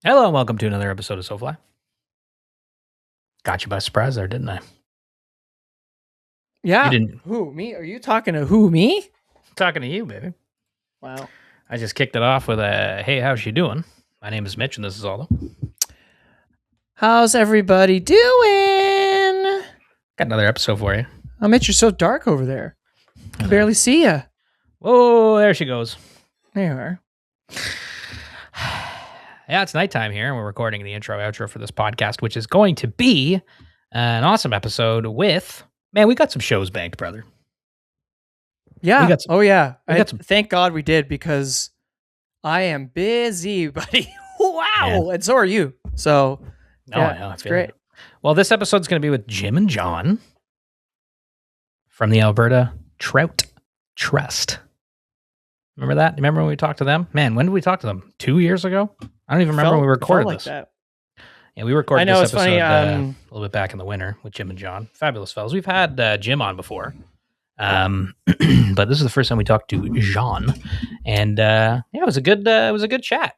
Hello and welcome to another episode of SoFly. Got you by surprise there, didn't I? Yeah. You didn't. Who, me? Are you talking to who, me? Talking to you, baby. Wow. I just kicked it off with a, hey, how's you doing? My name is Mitch and this is Aldo. How's everybody doing? Got another episode for you. Oh, Mitch, you're so dark over there. I can barely see you. Whoa, there she goes. There you are. Yeah, it's nighttime here and we're recording the intro outro for this podcast, which is going to be an awesome episode with, man, we got some shows banked, brother. Yeah. Yeah. Thank God we did, because I am busy, buddy. Wow. Yeah. And so are you. So, Yeah, it's great. Well, this episode's going to be with Jim and John from the Alberta Trout Trust. Remember that? Remember when we talked to them? Man, when did we talk to them? 2 years ago? I don't even remember when we recorded this. That. Yeah, we recorded this episode funny, a little bit back in the winter with Jim and John. Fabulous fellas. We've had Jim on before, but this is the first time we talked to Jean, and it was a good chat.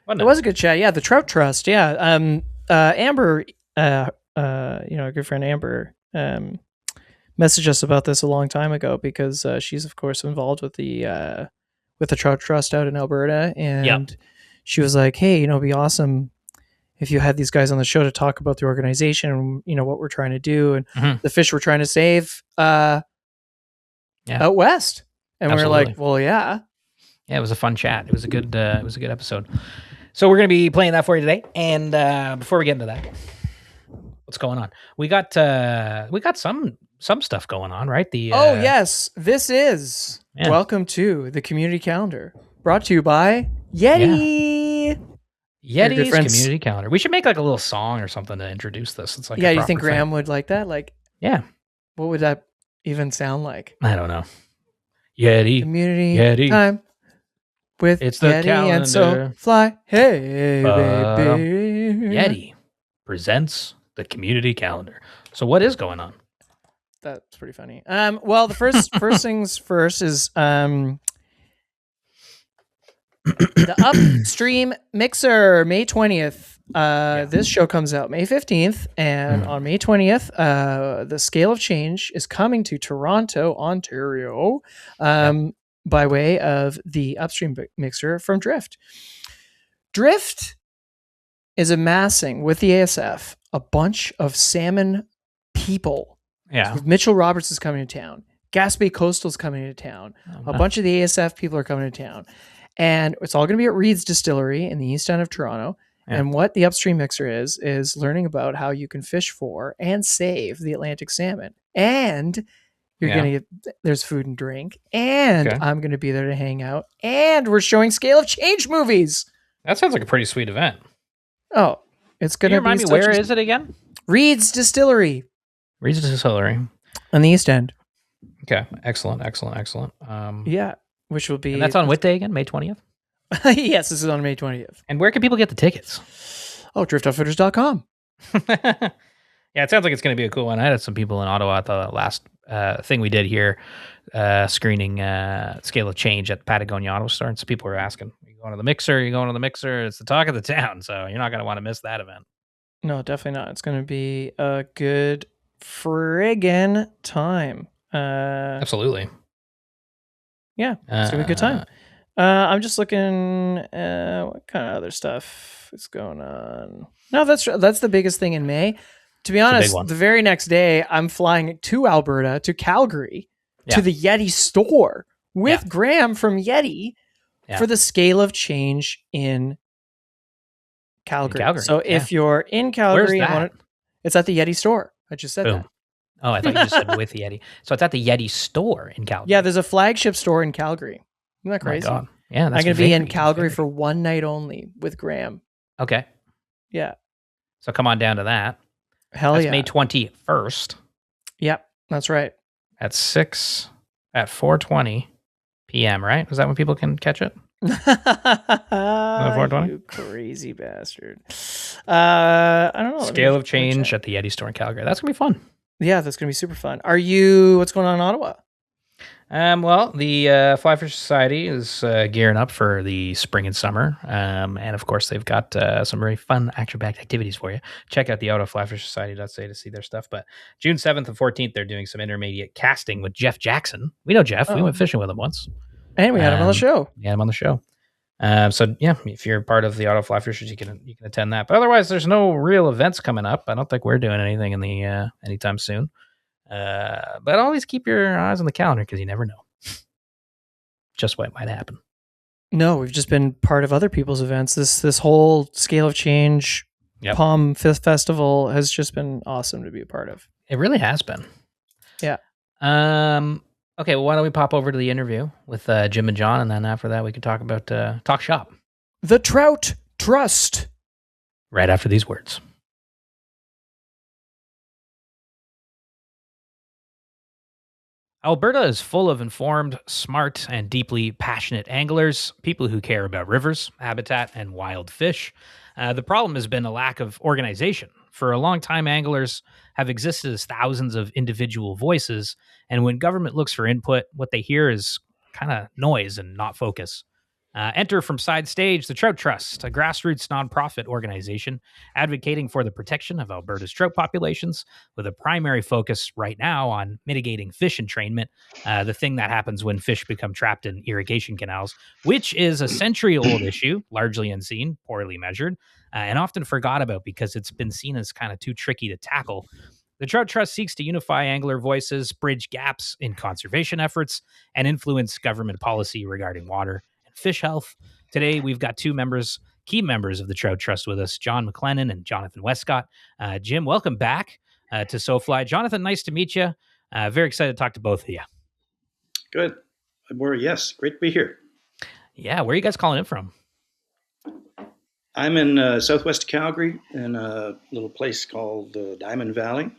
It was a good chat. Yeah, the Trout Trust. Yeah, Amber, our good friend Amber, messaged us about this a long time ago, because she's of course involved with the Trout Trust out in Alberta, and she was like, "Hey, it'd be awesome if you had these guys on the show to talk about the organization and what we're trying to do and the fish we're trying to save out west." And we were like, "Well, yeah." Yeah, it was a fun chat. It was a good episode. So we're going to be playing that for you today. And before we get into that, what's going on? We got some stuff going on, right? Yes, this is welcome to the community calendar, brought to you by Yeti. Yeti's community calendar. We should make like a little song or something to introduce this. It's like you think Graham would like that? Like, yeah. What would that even sound like? I don't know. Yeti community time with it's the Yeti calendar. And so fly. Hey, baby. Yeti presents the community calendar. So what is going on? That's pretty funny. Well, the first things first is the Upstream Mixer, May 20th. This show comes out May 15th, and on May 20th, the Scale of Change is coming to Toronto, Ontario, by way of the Upstream Mixer from Drift. Drift is amassing with the ASF a bunch of salmon people. Yeah. So Mitchell Roberts is coming to town. Gaspé Coastal's coming to town. A bunch of the ASF people are coming to town. And it's all going to be at Reed's Distillery in the east end of Toronto. Yeah. And what the Upstream Mixer is learning about how you can fish for and save the Atlantic salmon. And you're going to get, there's food and drink. And I'm going to be there to hang out. And we're showing Scale of Change movies. That sounds like a pretty sweet event. Oh, it's going to be. Remind me, where is it again? Reed's Distillery. Reed's Distillery. On the east end. Okay. Excellent. Which will be. And that's on what day again? May 20th? Yes, this is on May 20th. And where can people get the tickets? driftoutfitters.com. Yeah, it sounds like it's going to be a cool one. I had some people in Ottawa at the last thing we did here, screening Scale of Change at the Patagonia Auto Store. And some people were asking, are you going to the Mixer? It's the talk of the town. So you're not going to want to miss that event. No, definitely not. It's going to be a good friggin' time. Absolutely. Yeah, it's going to be a good time. I'm just looking what kind of other stuff is going on. No, that's the biggest thing in May. To be honest, the very next day, I'm flying to Alberta, to Calgary, to the Yeti store with Graham from Yeti for the Scale of Change in Calgary. So if you're in Calgary, it's at the Yeti store. I just said that. Oh, I thought you just said with Yeti. So it's at the Yeti store in Calgary. Yeah, there's a flagship store in Calgary. Isn't that crazy? Oh my God. Yeah, I'm going to be in Calgary for one night only with Graham. Okay. Yeah. So come on down to that. That's May 21st. Yep, that's right. At 4:20 p.m., right? Is that when people can catch it? 4:20? You crazy bastard. I don't know. Scale of Change at the Yeti store in Calgary. That's going to be fun. Yeah, that's going to be super fun. What's going on in Ottawa? Well, the Fly Fish Society is gearing up for the spring and summer. And of course, they've got some very fun action-packed activities for you. Check out the outoflyfishsociety.ca to see their stuff. But June 7th and 14th, they're doing some intermediate casting with Jeff Jackson. We know Jeff. We went fishing with him once. And we had him on the show. We had him on the show. So yeah, if you're part of the Auto Fly Fishers, you can attend that. But otherwise, there's no real events coming up. I don't think we're doing anything in the anytime soon. But always keep your eyes on the calendar because you never know just what might happen. No, we've just been part of other people's events. This whole Scale of Change Palm Fifth Festival has just been awesome to be a part of. It really has been. Yeah. Okay, well, why don't we pop over to the interview with Jim and John, and then after that we can talk about talk shop. The Trout Trust. Right after these words. Alberta is full of informed, smart, and deeply passionate anglers, people who care about rivers, habitat, and wild fish. The problem has been a lack of organization. For a long time, anglers have existed as thousands of individual voices, and when government looks for input, what they hear is kind of noise and not focus. Enter from side stage the Trout Trust, a grassroots nonprofit organization advocating for the protection of Alberta's trout populations, with a primary focus right now on mitigating fish entrainment, the thing that happens when fish become trapped in irrigation canals, which is a century-old issue, largely unseen, poorly measured, and often forgot about because it's been seen as kind of too tricky to tackle. The Trout Trust seeks to unify angler voices, bridge gaps in conservation efforts, and influence government policy regarding water fish health. Today, we've got two key members of the Trout Trust with us, John McLennan and Jonathon Wescott. Jim, welcome back to SoFly. Jonathon, nice to meet you. Very excited to talk to both of you. Good. Yes, great to be here. Yeah, where are you guys calling in from? I'm in southwest Calgary in a little place called Diamond Valley.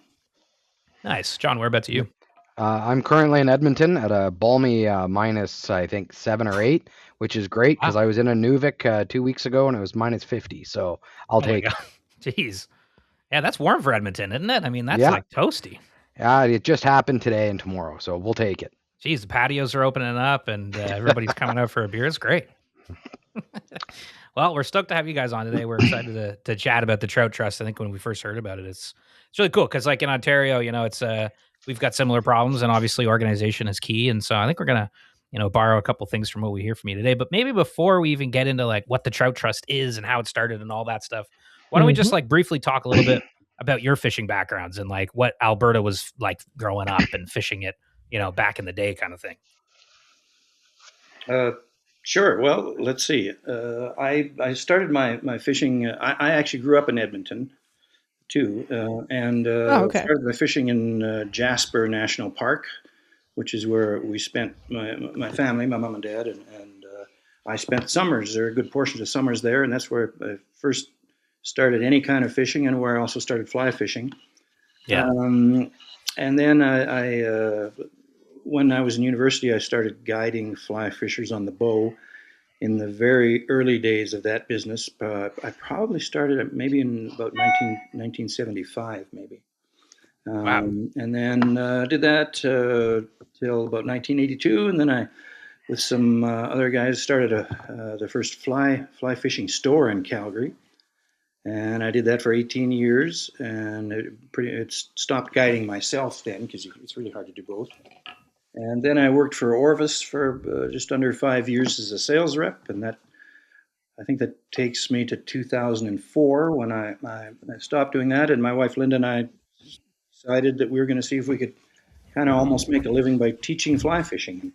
Nice. John, whereabouts are you? I'm currently in Edmonton at a balmy minus, I think, 7 or 8, which is great because I was in Nunavik 2 weeks ago and it was minus 50. So I'll take it. Jeez. Yeah, that's warm for Edmonton, isn't it? I mean, that's like toasty. Yeah, it just happened today and tomorrow, so we'll take it. Geez, the patios are opening up and everybody's coming out for a beer. It's great. Well, we're stoked to have you guys on today. We're excited to chat about the Trout Trust. I think when we first heard about it, it's really cool because, like in Ontario, it's we've got similar problems, and obviously organization is key. And so I think we're gonna, borrow a couple things from what we hear from you today. But maybe before we even get into like what the Trout Trust is and how it started and all that stuff, why don't we just like briefly talk a little bit about your fishing backgrounds and like what Alberta was like growing up and fishing it, back in the day, kind of thing. Sure. Well, let's see. I started my fishing. I actually grew up in Edmonton, too, and started my fishing in Jasper National Park, which is where we spent my family, my mom and dad, and I spent summers. There are good portions of summers there, and that's where I first started any kind of fishing, and where I also started fly fishing. Yeah. And then I when I was in university, I started guiding fly fishers on the Bow. In the very early days of that business, I probably started maybe in about 1975, maybe. Wow. And then did that till about 1982, and then I, with some other guys, started the first fly fishing store in Calgary, and I did that for 18 years, and it stopped guiding myself then because it's really hard to do both. And then I worked for Orvis for just under 5 years as a sales rep, and I think that takes me to 2004 when I stopped doing that. And my wife Linda and I decided that we were going to see if we could kind of almost make a living by teaching fly fishing.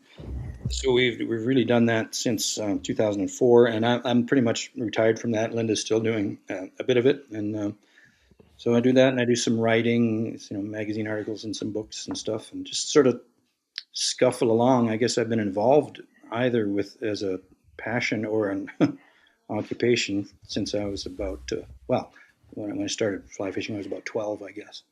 So we've really done that since 2004, and I'm pretty much retired from that. Linda's still doing a bit of it, and so I do that, and I do some writing, magazine articles and some books and stuff, and just sort of scuffle along. I guess I've been involved either as a passion or an occupation since I was about when I started fly fishing I was about 12, I guess.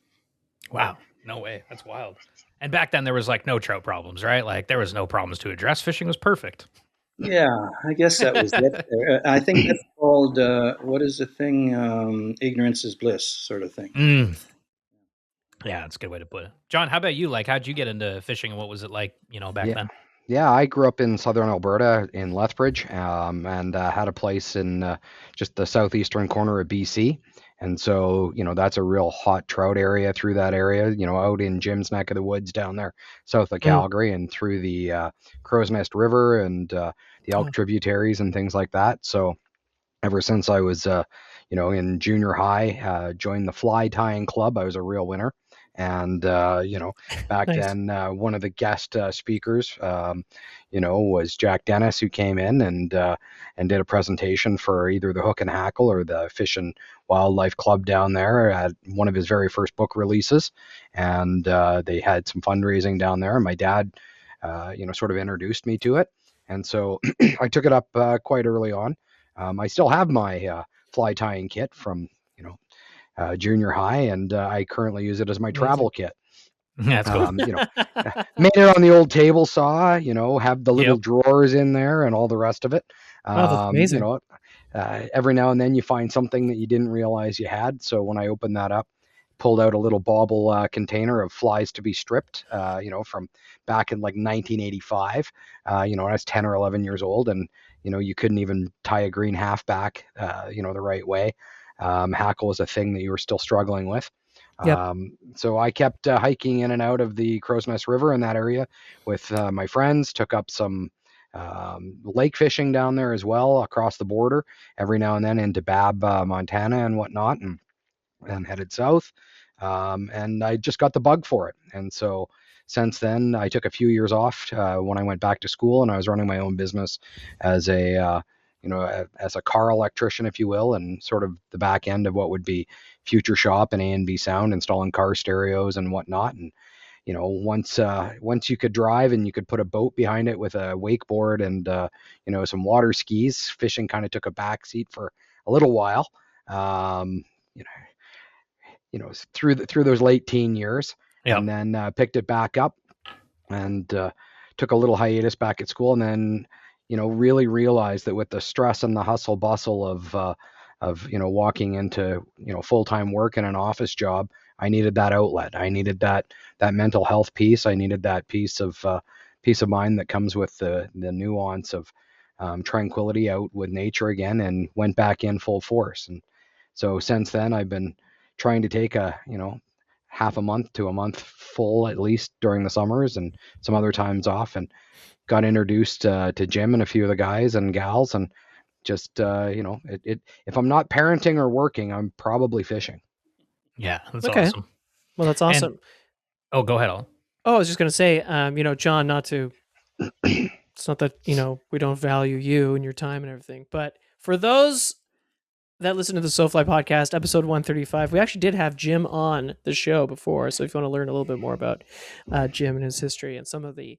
Wow, no way, that's wild. And back then there was like no trout problems, right? Like there was no problems to address. Fishing was perfect. Yeah, I guess that was it. I think that's called what is the thing? Ignorance is bliss, sort of thing. Yeah, that's a good way to put it. John, how about you? Like, how'd you get into fishing and what was it like, back then? Yeah, I grew up in southern Alberta in Lethbridge, and had a place in just the southeastern corner of BC. And so, that's a real hot trout area through that area, out in Jim's neck of the woods down there south of Calgary and through the Crow's Nest River and the Elk tributaries and things like that. So ever since I was, in junior high, joined the fly tying club. I was a real winner. And, back Nice. then, one of the guest speakers, was Jack Dennis, who came in and did a presentation for either the Hook and Hackle or the Fish and Wildlife Club down there at one of his very first book releases. And they had some fundraising down there. And my dad, sort of introduced me to it. And so I took it up quite early on. I still have my fly tying kit from junior high, and I currently use it as my travel kit. That's cool. Made it on the old table saw. Have the little drawers in there and all the rest of it. That's amazing. Every now and then you find something that you didn't realize you had. So when I opened that up, pulled out a little bauble container of flies to be stripped, from back in like 1985. I was 10 or 11 years old, and you couldn't even tie a green halfback, the right way. Hackle was a thing that you were still struggling with. So I kept hiking in and out of the Crow's Nest River in that area with my friends, took up some lake fishing down there as well, across the border, every now and then into Bab, Montana and whatnot, and then headed south. And I just got the bug for it. And so since then, I took a few years off when I went back to school, and I was running my own business as a car electrician, if you will, and sort of the back end of what would be Future Shop and A&B Sound, installing car stereos and whatnot. And once you could drive and you could put a boat behind it with a wakeboard and some water skis, fishing kind of took a back seat for a little while. Through those late teen years, and then picked it back up and took a little hiatus back at school, and then really realized that with the stress and the hustle bustle of walking into full-time work in an office job, I needed that outlet. I needed that mental health piece. I needed that peace of mind that comes with the nuance of tranquility out with nature again, and went back in full force. And so since then, I've been trying to take a half a month to a month full, at least during the summers, and some other times off, and got introduced to Jim and a few of the guys and gals, and just if I'm not parenting or working, I'm probably fishing. Yeah, that's awesome. Well, that's awesome. Go ahead, Al. I was just gonna say, John, not to. It's not that we don't value you and your time and everything, but for those that listen to the SoFly podcast, episode 135, we actually did have Jim on the show before. So if you want to learn a little bit more about Jim and his history and some of the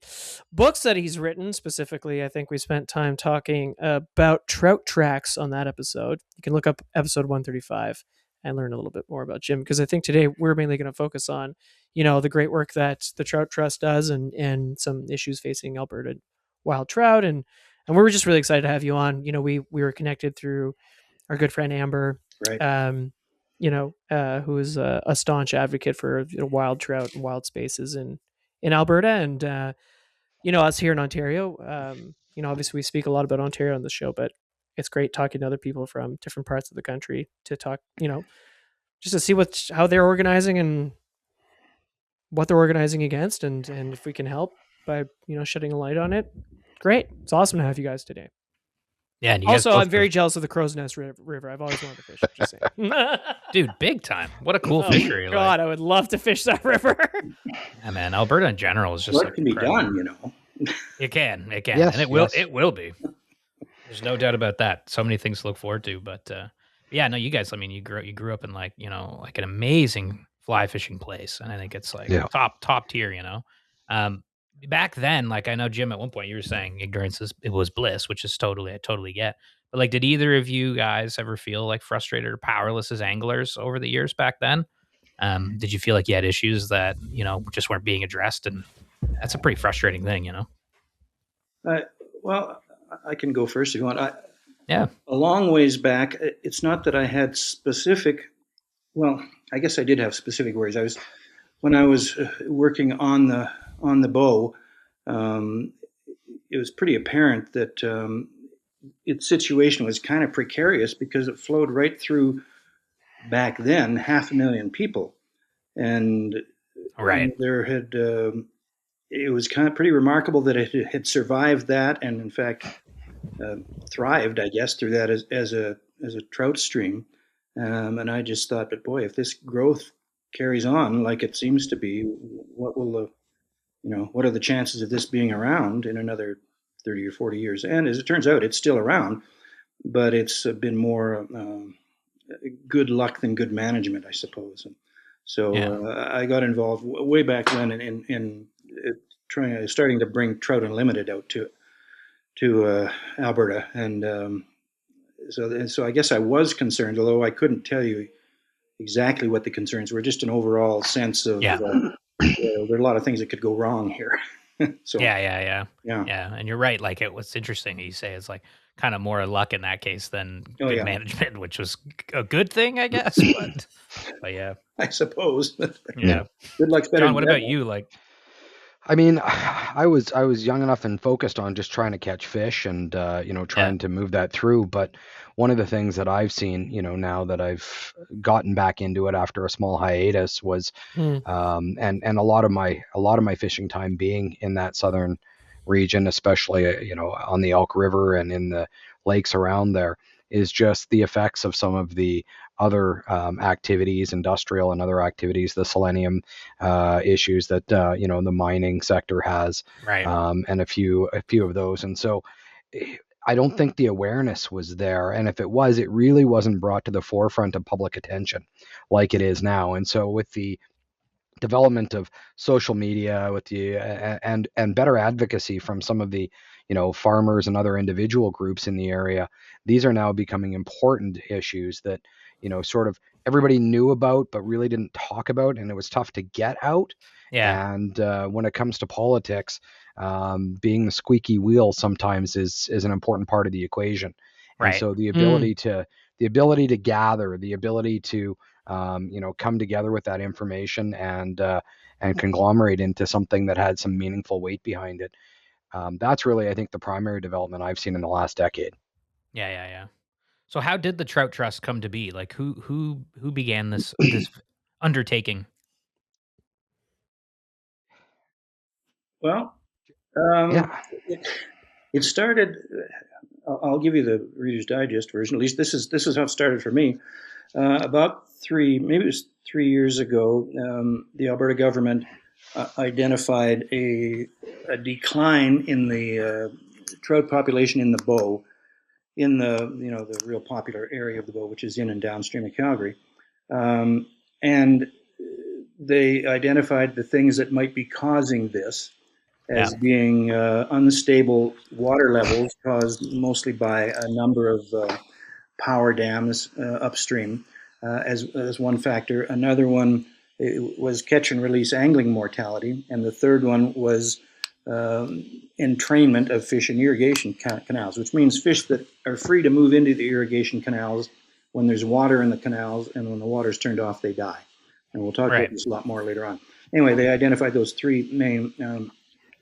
books that he's written specifically, I think we spent time talking about trout tracks on that episode. You can look up episode 135 and learn a little bit more about Jim, because I think today we're mainly going to focus on, the great work that the Trout Trust does and some issues facing Alberta wild trout. And we were just really excited to have you on. We were connected through our good friend Amber, right. Who is a staunch advocate for wild trout and wild spaces in Alberta. And, us here in Ontario, obviously we speak a lot about Ontario on the show, but it's great talking to other people from different parts of the country to talk, just to see how they're organizing and what they're organizing against, and if we can help by, shedding a light on it. Great. It's awesome to have you guys today. Yeah, and also, I'm very jealous of the Crow's Nest River. I've always wanted to fish. Just saying. Dude, big time. What a cool fishery. God, I would love to fish that river. Yeah, man, Alberta in general is just what can incredible. Be done, It can. Yes, and it will be. There's no doubt about that. So many things to look forward to. But yeah, no, you guys, I mean, you grew up in like an amazing fly fishing place. And I think it's like top tier, Back then, like I know Jim, at one point you were saying ignorance it was bliss, which is I totally get. But like, did either of you guys ever feel like frustrated or powerless as anglers over the years back then? Did you feel like you had issues that just weren't being addressed? And that's a pretty frustrating thing, Well, I can go first if you want. Yeah. A long ways back, it's not that I had specific. Well, I guess I did have specific worries. I was when I was working on the bow, it was pretty apparent that its situation was kind of precarious because it flowed right through, back then, 500,000 people, and there had it was kind of pretty remarkable that it had survived that, and in fact thrived, I guess, through that as a trout stream. And I just thought, but boy, if this growth carries on like it seems to be, what are the chances of this being around in another 30 or 40 years? And as it turns out, it's still around, but it's been more good luck than good management, I suppose. And so I got involved way back then in starting to bring Trout Unlimited out to Alberta, and so I guess I was concerned, although I couldn't tell you exactly what the concerns were. Just an overall sense of there are a lot of things that could go wrong here. So yeah. And you're right. Like, it was interesting. You say it's like kind of more luck in that case than good management, which was a good thing, I guess. But yeah, I suppose. Yeah. Good luck's better. John, what about you? Like, I mean, I was young enough and focused on just trying to catch fish and trying to move that through. But one of the things that I've seen, now that I've gotten back into it after a small hiatus was, and a lot of my fishing time being in that southern region, especially on the Elk River and in the lakes around there, is just the effects of some of the other activities, industrial and other activities, the selenium issues that the mining sector has, and a few of those. And so I don't think the awareness was there, and if it was, it really wasn't brought to the forefront of public attention like it is now. And so with the development of social media, with the and better advocacy from some of the farmers and other individual groups in the area, these are now becoming important issues that sort of everybody knew about but really didn't talk about, and it was tough to get out. And when it comes to politics, being the squeaky wheel sometimes is an important part of the equation. And so the ability to gather, the ability to come together with that information and conglomerate into something that had some meaningful weight behind it. That's really, I think, the primary development I've seen in the last decade. Yeah. So how did the Trout Trust come to be? Like, who began this undertaking? Well, it started. I'll give you the Reader's Digest version. At least this is how it started for me. About 3 years ago, the Alberta government identified a decline in the trout population in the Bow, in the real popular area of the Bow, which is in and downstream of Calgary, and they identified the things that might be causing this as being unstable water levels caused mostly by a number of power dams upstream as one factor. Another one was catch and release angling mortality, and the third one was entrainment of fish in irrigation canals, which means fish that are free to move into the irrigation canals when there's water in the canals, and when the water's turned off, they die. And we'll talk about this a lot more later on. Anyway, they identified those three main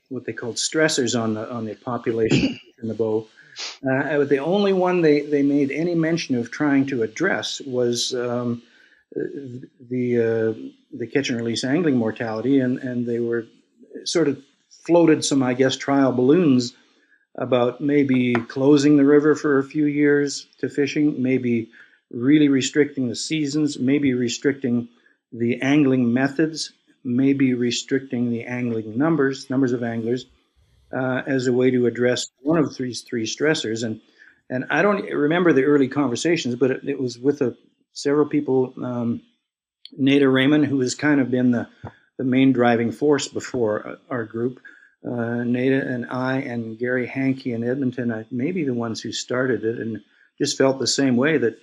what they called stressors on the population in the Bow. The only one they made any mention of trying to address was the catch and release angling mortality, and they were sort of floated some, I guess, trial balloons about maybe closing the river for a few years to fishing, maybe really restricting the seasons, maybe restricting the angling methods, maybe restricting the angling numbers of anglers as a way to address one of these three stressors. And I don't remember the early conversations, but it was with several people. Nada Raymond, who has kind of been the main driving force before our group. Nada and I and Gary Hankey in Edmonton may be the ones who started it, and just felt the same way that,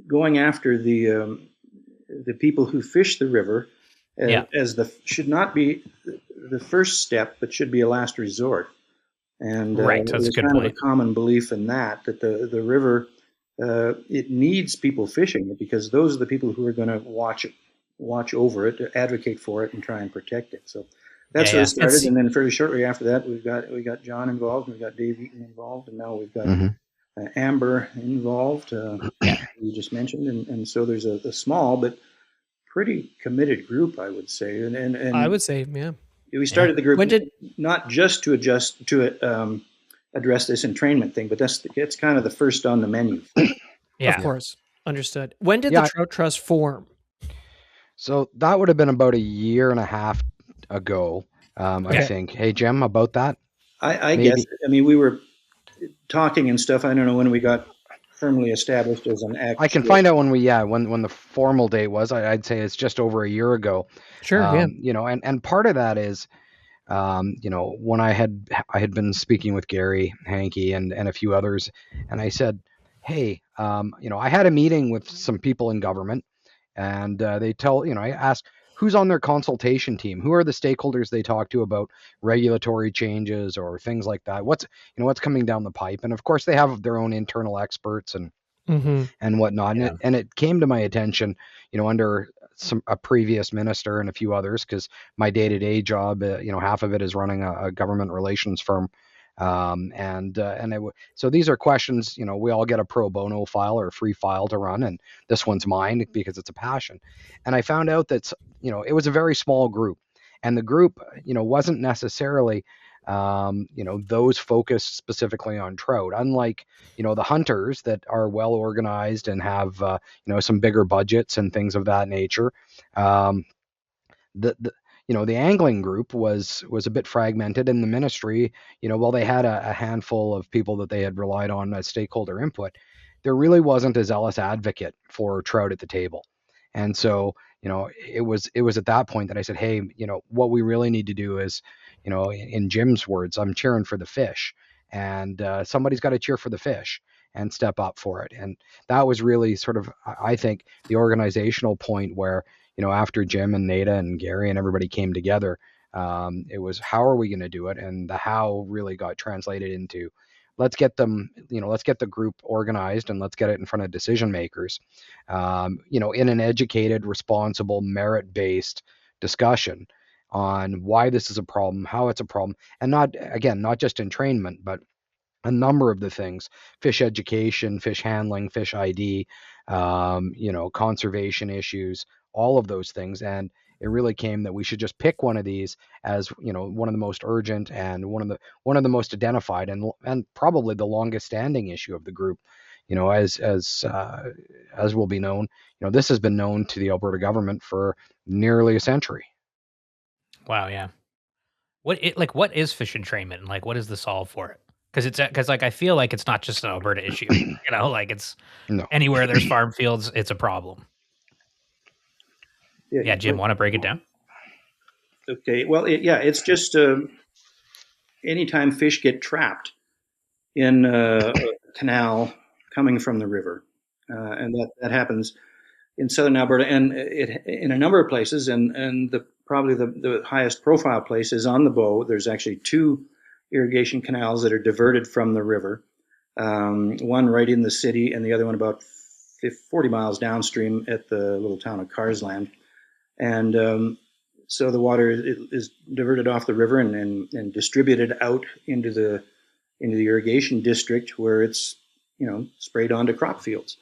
going after the people who fish the river should not be the first step, but should be a last resort. And there's kind of a common belief in that the river, it needs people fishing it, because those are the people who are going to watch it watch over it, advocate for it, and try and protect it. So that's where it started. And then fairly shortly after that, we got John involved, and we got Dave Eaton involved, and now we've got Amber involved. You just mentioned, and so there's a small but pretty committed group, I would say. And I would say, yeah. We started the group not just to address this entrainment thing, but it's kind of the first on the menu. Of course. Understood. When did the Trout Trust form? So that would have been about a year and a half ago, I think. Hey, Jim, about that? I guess. I mean, we were talking and stuff. I don't know when we got firmly established as an actual... I can find out when the formal date was. I'd say it's just over a year ago. Sure, and part of that is, when I had been speaking with Gary, Hankey, and a few others, and I said, hey, I had a meeting with some people in government, and I asked who's on their consultation team, who are the stakeholders they talk to about regulatory changes or things like that, what's coming down the pipe. And of course they have their own internal experts and whatnot. And it came to my attention, under a previous minister and a few others, because my day-to-day job, half of it is running a government relations firm. So these are questions, we all get a pro bono file or a free file to run, and this one's mine because it's a passion. And I found out that, it was a very small group, and the group, wasn't necessarily, those focused specifically on trout, unlike, the hunters that are well organized and have, some bigger budgets and things of that nature. The angling group was a bit fragmented, and the ministry, while they had a handful of people that they had relied on as stakeholder input, there really wasn't a zealous advocate for trout at the table. And so, it was at that point that I said, hey, what we really need to do is, in Jim's words, I'm cheering for the fish, and somebody's got to cheer for the fish and step up for it. And that was really sort of, I think, the organizational point where, after Jim and Nada and Gary and everybody came together, it was, how are we going to do it? And the how really got translated into, let's get the group organized and let's get it in front of decision makers, in an educated, responsible, merit-based discussion on why this is a problem, how it's a problem, and not just entrainment, but a number of the things: fish education, fish handling, fish ID, conservation issues, all of those things. And it really came that we should just pick one of these as, one of the most urgent and one of the most identified and probably the longest standing issue of the group. As will be known, this has been known to the Alberta government for nearly a century. Wow. Yeah. What is fish entrainment, and what is the solve for it? Because I feel like it's not just an Alberta issue, it's anywhere there's farm fields, it's a problem. Yeah, Jim, want to break it down? Okay, well, it's just anytime fish get trapped in a canal coming from the river, and that happens in southern Alberta, and in a number of places, and probably the highest profile place is on the Bow. There's actually two irrigation canals that are diverted from the river, one right in the city and the other one about 40 miles downstream at the little town of Carsland. And so the water is diverted off the river and distributed out into the irrigation district, where it's sprayed onto crop fields,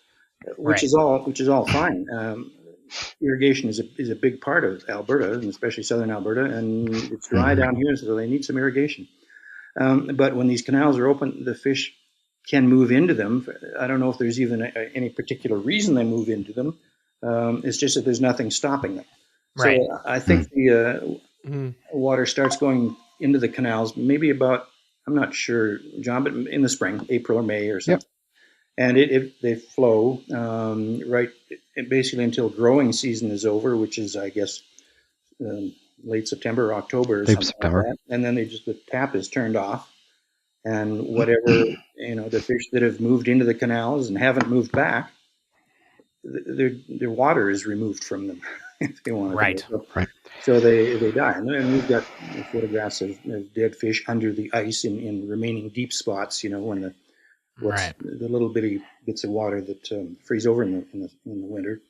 which is all fine. Irrigation is a big part of Alberta, and especially southern Alberta, and it's dry down here, so they need some irrigation. But when these canals are open, the fish can move into them. I don't know if there's even any particular reason they move into them. It's just that there's nothing stopping them. Right. So I think the water starts going into the canals maybe about, I'm not sure, John, but in the spring, April or May or something. Yep. And they flow right basically until growing season is over, which is, I guess, late September or October or something like that. And then the tap is turned off, and whatever, the fish that have moved into the canals and haven't moved back, their water is removed from them if they want to. Right. So they die. And we've got photographs of dead fish under the ice in remaining deep spots, when the little bitty bits of water that freeze over in the winter.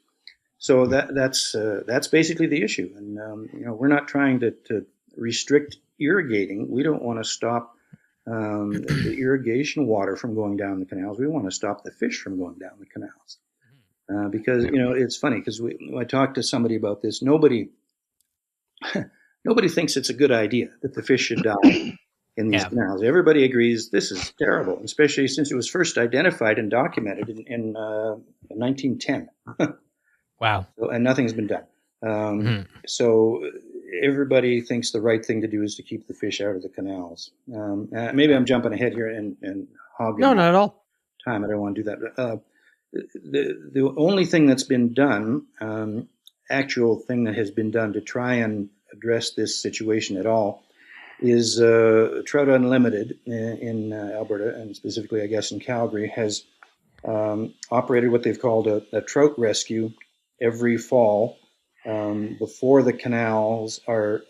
So that's basically the issue. And we're not trying to restrict irrigating. We don't want to stop the irrigation water from going down the canals. We want to stop the fish from going down the canals. Because it's funny because when I talked to somebody about this, nobody thinks it's a good idea that the fish should die in these canals. Everybody agrees this is terrible, especially since it was first identified and documented in 1910. Wow. And nothing's been done. So everybody thinks the right thing to do is to keep the fish out of the canals. Maybe I'm jumping ahead here and hogging. No, not at all. Time. I don't want to do that. The only thing that's been done, actual thing that has been done to try and address this situation at all, is Trout Unlimited in Alberta, and specifically, I guess, in Calgary, has operated what they've called a trout rescue every fall before the canals are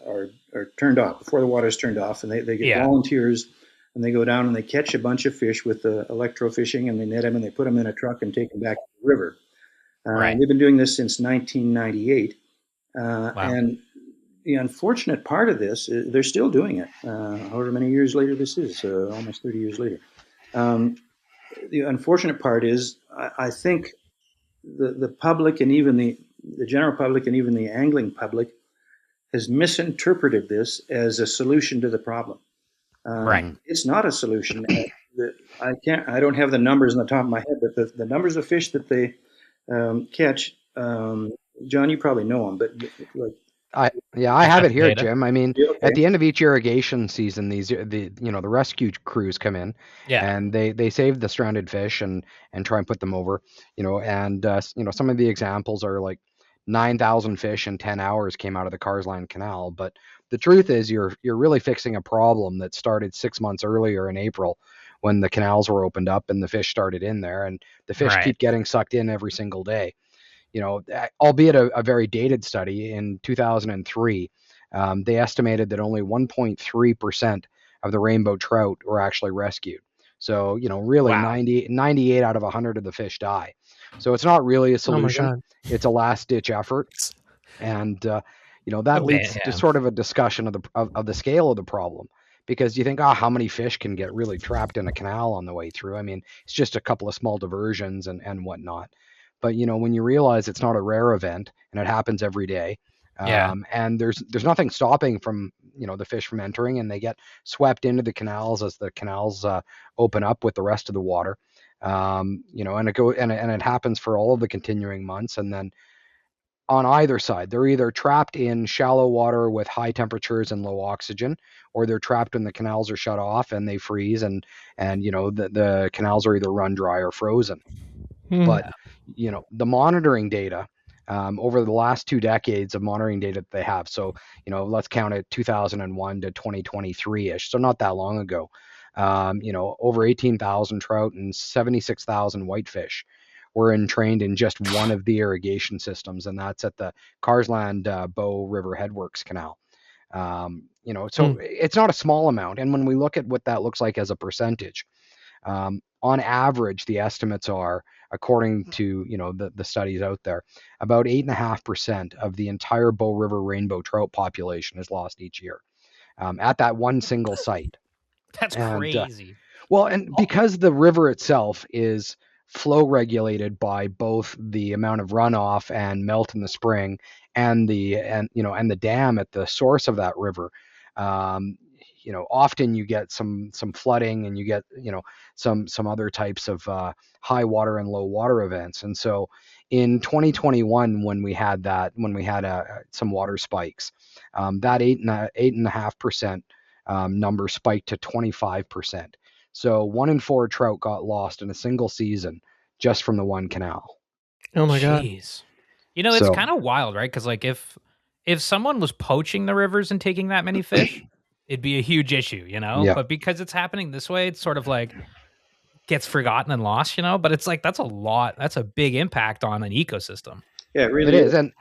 turned off, before the water is turned off, and they get volunteers. And they go down and they catch a bunch of fish with electrofishing, and they net them and they put them in a truck and take them back to the river. They've been doing this since 1998. Wow. And the unfortunate part of this, they're still doing it, however many years later this is, almost 30 years later. The unfortunate part is, I think the public and even the general public and even the angling public has misinterpreted this as a solution to the problem. It's not a solution. I don't have the numbers on the top of my head, but the numbers of fish that they catch, John, you probably know them, but I have it here, data. Jim. I mean, at the end of each irrigation season, the rescue crews come in, and they save the stranded fish and try and put them over, and some of the examples are like 9,000 fish in 10 hours came out of the Carsline Canal, but the truth is you're really fixing a problem that started 6 months earlier in April when the canals were opened up and the fish started in there, and the fish keep getting sucked in every single day. Albeit a very dated study in 2003, they estimated that only 1.3% of the rainbow trout were actually rescued. So, really 98 out of 100 of the fish die. So it's not really a solution. It's a last ditch effort. And, that leads to sort of a discussion of the scale of the problem, because you think, how many fish can get really trapped in a canal on the way through? I mean, it's just a couple of small diversions and whatnot. But, when you realize it's not a rare event and it happens every day, and there's nothing stopping from, the fish from entering, and they get swept into the canals as the canals open up with the rest of the water, and it happens for all of the continuing months. And then on either side, they're either trapped in shallow water with high temperatures and low oxygen, or they're trapped when the canals are shut off and they freeze, and the canals are either run dry or frozen. But the monitoring data over the last 2 decades of monitoring data that they have, so let's count it 2001 to 2023ish, so not that long ago, over 18,000 trout and 76,000 whitefish were entrained in just one of the irrigation systems, and that's at the Carsland Bow River Headworks Canal. So it's not a small amount, and when we look at what that looks like as a percentage, on average, the estimates are, according to the studies out there, about 8.5% of the entire Bow River rainbow trout population is lost each year at that one single site. That's crazy. And because the river itself is flow regulated by both the amount of runoff and melt in the spring and the dam at the source of that river, often you get some flooding, and you get some other types of high water and low water events. And so in 2021, when we had some water spikes, that 8.5% number spiked to 25%. So 1 in 4 trout got lost in a single season just from the one canal. Oh my God. It's kind of wild, right? Because if someone was poaching the rivers and taking that many fish, it'd be a huge issue, but because it's happening this way, it's sort of like gets forgotten and lost, but it's like, that's a big impact on an ecosystem. Yeah, it really is. And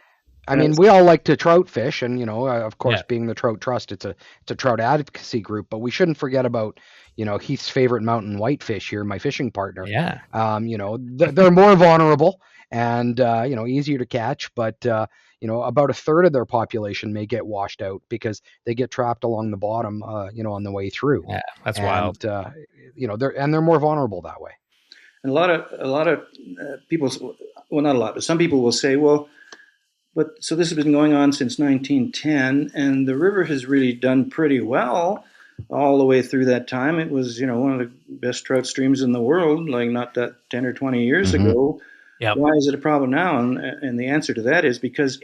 I mean, we all like to trout fish, and of course, being the Trout Trust, it's a trout advocacy group, but we shouldn't forget about Heath's favorite mountain whitefish here, my fishing partner. Yeah. They're more vulnerable, and easier to catch, but about a third of their population may get washed out because they get trapped along the bottom, on the way through. Yeah, that's wild. They're more vulnerable that way. And a lot of people, well, not a lot, but some people will say, well, but so this has been going on since 1910, and the river has really done pretty well all the way through that time. It was, one of the best trout streams in the world, like not that 10 or 20 years ago. Yep. Why is it a problem now? And the answer to that is because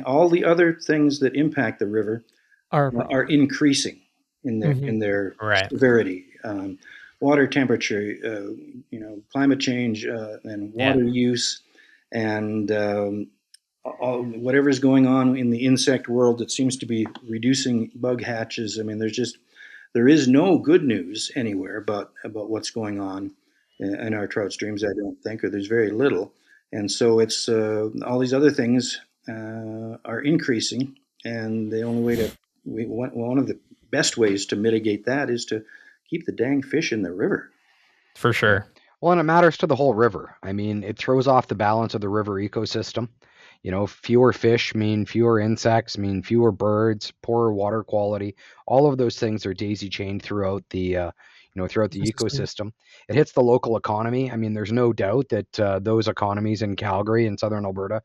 all the other things that impact the river are increasing in their severity. Water temperature, climate change, and water use, and whatever is going on in the insect world that seems to be reducing bug hatches. I mean, there is no good news anywhere about what's going on in our trout streams, I don't think, or there's very little. And so it's all these other things are increasing, and the only way one of the best ways to mitigate that is to keep the dang fish in the river. For sure. Well, and it matters to the whole river. I mean, it throws off the balance of the river ecosystem. Fewer fish mean fewer insects, mean fewer birds, poorer water quality. All of those things are daisy chained throughout the ecosystem. It hits the local economy. I mean, there's no doubt that those economies in Calgary and southern Alberta,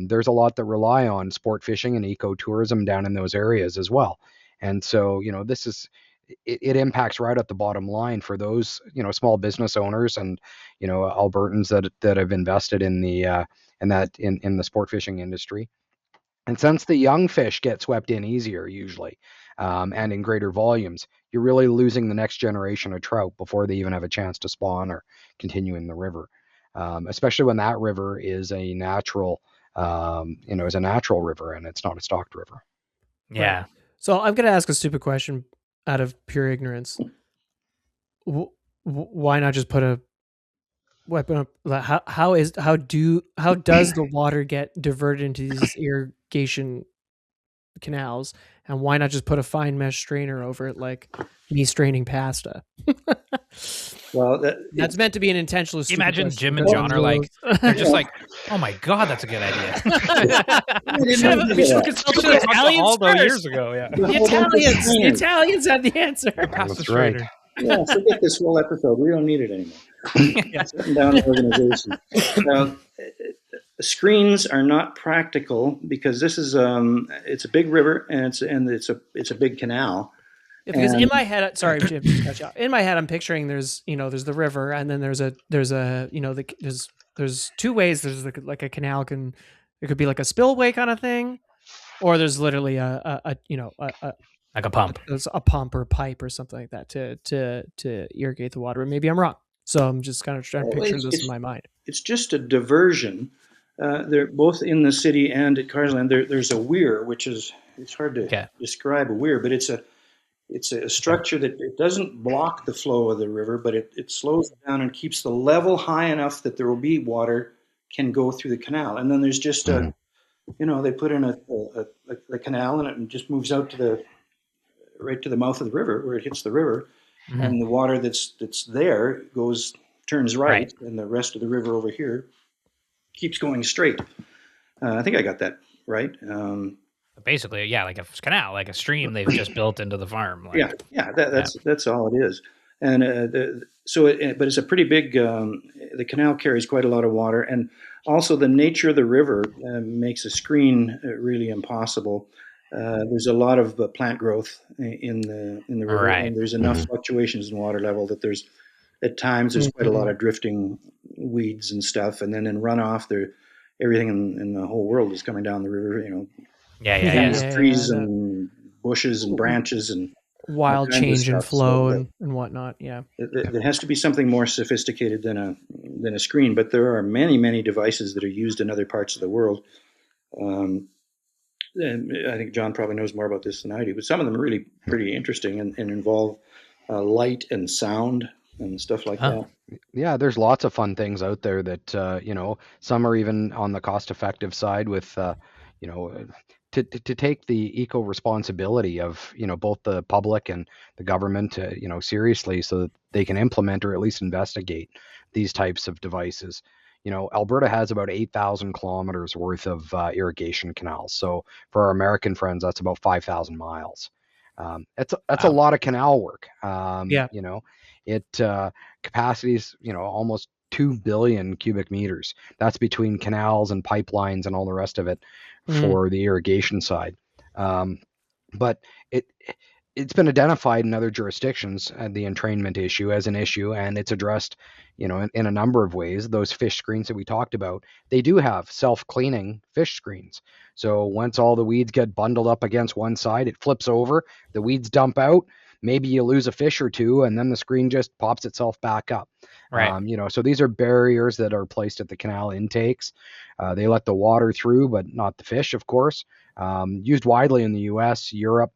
there's a lot that rely on sport fishing and ecotourism down in those areas as well. And so, it impacts right at the bottom line for those, small business owners and, Albertans that have invested in the in the sport fishing industry. And since the young fish get swept in easier usually, and in greater volumes, you're really losing the next generation of trout before they even have a chance to spawn or continue in the river. Especially when that river is a natural, river and it's not a stocked river. Yeah. Right. So I'm going to ask a stupid question out of pure ignorance. Why not just put a weapon up? How does the water get diverted into these irrigation canals, and why not just put a fine mesh strainer over it, like me straining pasta? Well, that's meant to be an intentional. Imagine question. Jim and John are like, they're just like, oh my god, that's a good idea. We should have consulted the Italians years ago. Yeah, the Italians had the answer. That's right. Yeah, forget this whole episode. We don't need it anymore. Shutting down the organization. Now, screens are not practical because this is it's a big river and it's a big canal. Yeah, because in my head, sorry, Jim, in my head, I'm picturing there's the river, and then there's two ways. There's like a canal it could be like a spillway kind of thing, or there's literally like a pump. There's a pump or a pipe or something like that to irrigate the water. Maybe I'm wrong. So I'm just kind of trying to picture this in my mind. It's just a diversion. They're both in the city and at Carsland. There's a weir, which it's hard to describe a weir, but it's a structure that it doesn't block the flow of the river, but it slows it down and keeps the level high enough that there will be water can go through the canal. And then there's just they put in a canal and it just moves out right to the mouth of the river where it hits the river, and the water that's there turns right, and the rest of the river over here keeps going straight. I think I got that right. Basically, like a canal, like a stream they've just built into the farm. That's all it is. And but it's a pretty big. The canal carries quite a lot of water, and also the nature of the river makes a screen really impossible. There's a lot of plant growth in the river, and there's enough fluctuations in water level that at times there's quite a lot of drifting weeds and stuff, and then in runoff, everything in the whole world is coming down the river. Trees and bushes and branches and wild change in flow and whatnot. Yeah, it has to be something more sophisticated than a screen. But there are many, many devices that are used in other parts of the world. I think John probably knows more about this than I do, but some of them are really pretty interesting and involve light and sound and stuff like that. Yeah, there's lots of fun things out there that some are even on the cost-effective side with to take the eco responsibility of both the public and the government seriously, so that they can implement or at least investigate these types of devices. Alberta has about 8,000 kilometers worth of irrigation canals. So for our American friends, that's about 5,000 miles. That's a lot of canal work. It capacities, almost 2 billion cubic meters. That's between canals and pipelines and all the rest of it for the irrigation side. But it's been identified in other jurisdictions, the entrainment issue as an issue, and it's addressed, in a number of ways. Those fish screens that we talked about, they do have self-cleaning fish screens. So once all the weeds get bundled up against one side, it flips over, the weeds dump out, maybe you lose a fish or two, and then the screen just pops itself back up. Right. So these are barriers that are placed at the canal intakes. They let the water through, but not the fish, of course. Used widely in the US, Europe,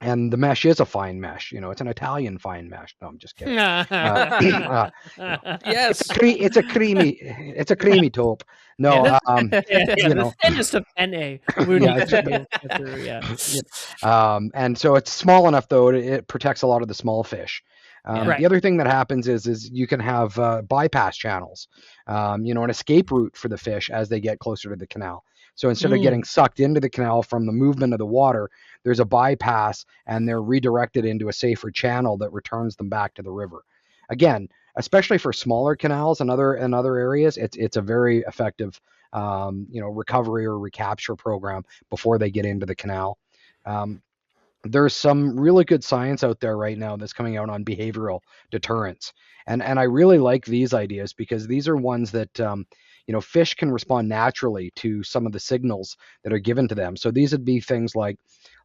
and the mesh is a fine mesh. It's an Italian fine mesh. No, I'm just kidding. Yes. It's a creamy taupe. No, the thinnest of NA. And so it's small enough though it protects a lot of the small fish. The other thing that happens is you can have bypass channels, an escape route for the fish as they get closer to the canal. So instead of getting sucked into the canal from the movement of the water, there's a bypass and they're redirected into a safer channel that returns them back to the river. Again, especially for smaller canals and other areas, it's a very effective, recovery or recapture program before they get into the canal. There's some really good science out there right now that's coming out on behavioral deterrence. And I really like these ideas because these are ones that, fish can respond naturally to some of the signals that are given to them. So these would be things like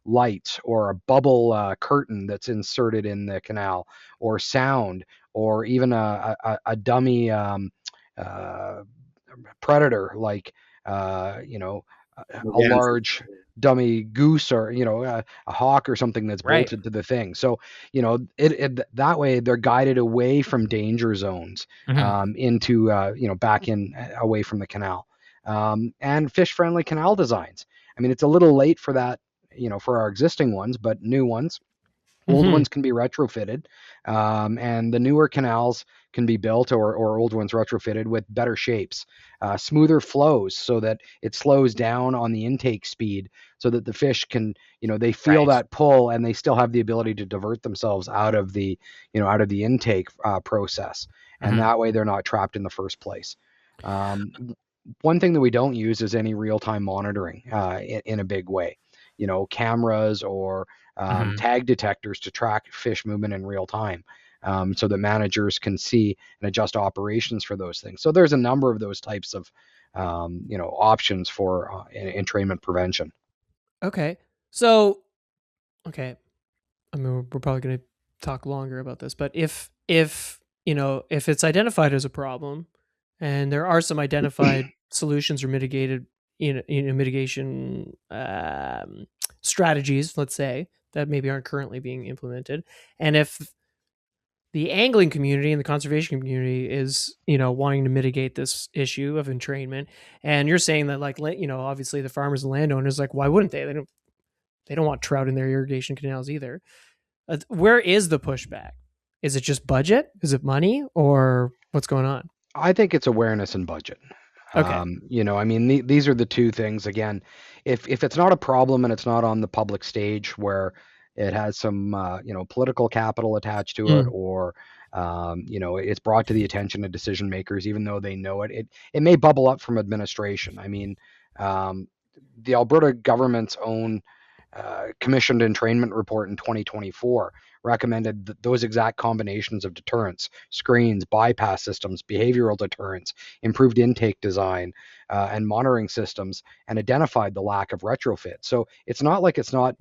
lights or a bubble curtain that's inserted in the canal, or sound, or even a dummy predator like, a large dummy goose, or a hawk or something that's bolted to the thing. So that way they're guided away from danger zones, into back in away from the canal. And fish friendly canal designs. I mean, it's a little late for that, for our existing ones, but new ones. Old ones can be retrofitted, and the newer canals can be built, or old ones retrofitted with better shapes, smoother flows, so that it slows down on the intake speed, so that the fish can, they feel that pull, and they still have the ability to divert themselves out of the intake process, and that way they're not trapped in the first place. One thing that we don't use is any real-time monitoring in a big way. Cameras or tag detectors to track fish movement in real time, so that managers can see and adjust operations for those things. So there's a number of those types of options for entrainment prevention. Okay. So, I mean, we're probably going to talk longer about this, but if it's identified as a problem, and there are some identified solutions or mitigation strategies, let's say, that maybe aren't currently being implemented, and if the angling community and the conservation community is, wanting to mitigate this issue of entrainment, and you're saying that, like, obviously the farmers and landowners, like, why wouldn't they? They don't want trout in their irrigation canals either. Where is the pushback? Is it just budget? Is it money? Or what's going on? I think it's awareness and budget. Okay. I mean, these are the two things. Again, if it's not a problem and it's not on the public stage where it has some, political capital attached to it, or, it's brought to the attention of decision makers, even though they know it, it may bubble up from administration. I mean, the Alberta government's own commissioned entrainment report in 2024 recommended those exact combinations of deterrence, screens, bypass systems, behavioral deterrence, improved intake design, and monitoring systems, and identified the lack of retrofit. So it's not like it's not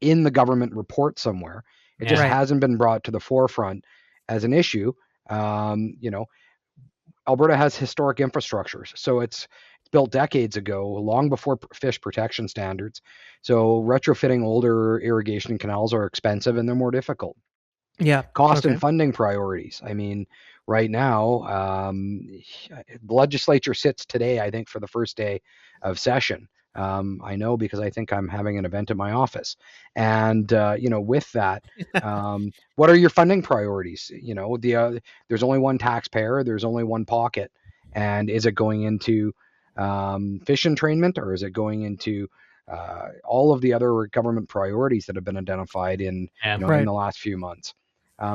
in the government report somewhere. It just hasn't been brought to the forefront as an issue. Alberta has historic infrastructures, so it's built decades ago, long before fish protection standards. So retrofitting older irrigation canals are expensive and they're more difficult. Yeah. Cost and funding priorities. I mean, right now, the legislature sits today, I think, for the first day of session. I know because I think I'm having an event at my office. And, with that, what are your funding priorities? There's only one taxpayer, there's only one pocket. And is it going into fish entrainment, or is it going into all of the other government priorities that have been identified in the last few months?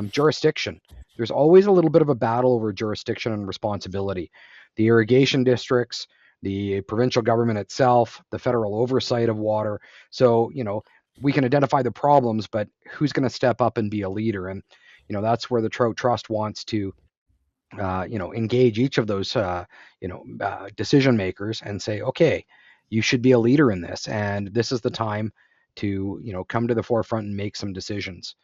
Jurisdiction. There's always a little bit of a battle over jurisdiction and responsibility. The irrigation districts, the provincial government itself, the federal oversight of water. So, we can identify the problems, but who's going to step up and be a leader? And, that's where the Trout Trust wants to, engage each of those, decision makers and say, okay, you should be a leader in this. And this is the time to, come to the forefront and make some decisions.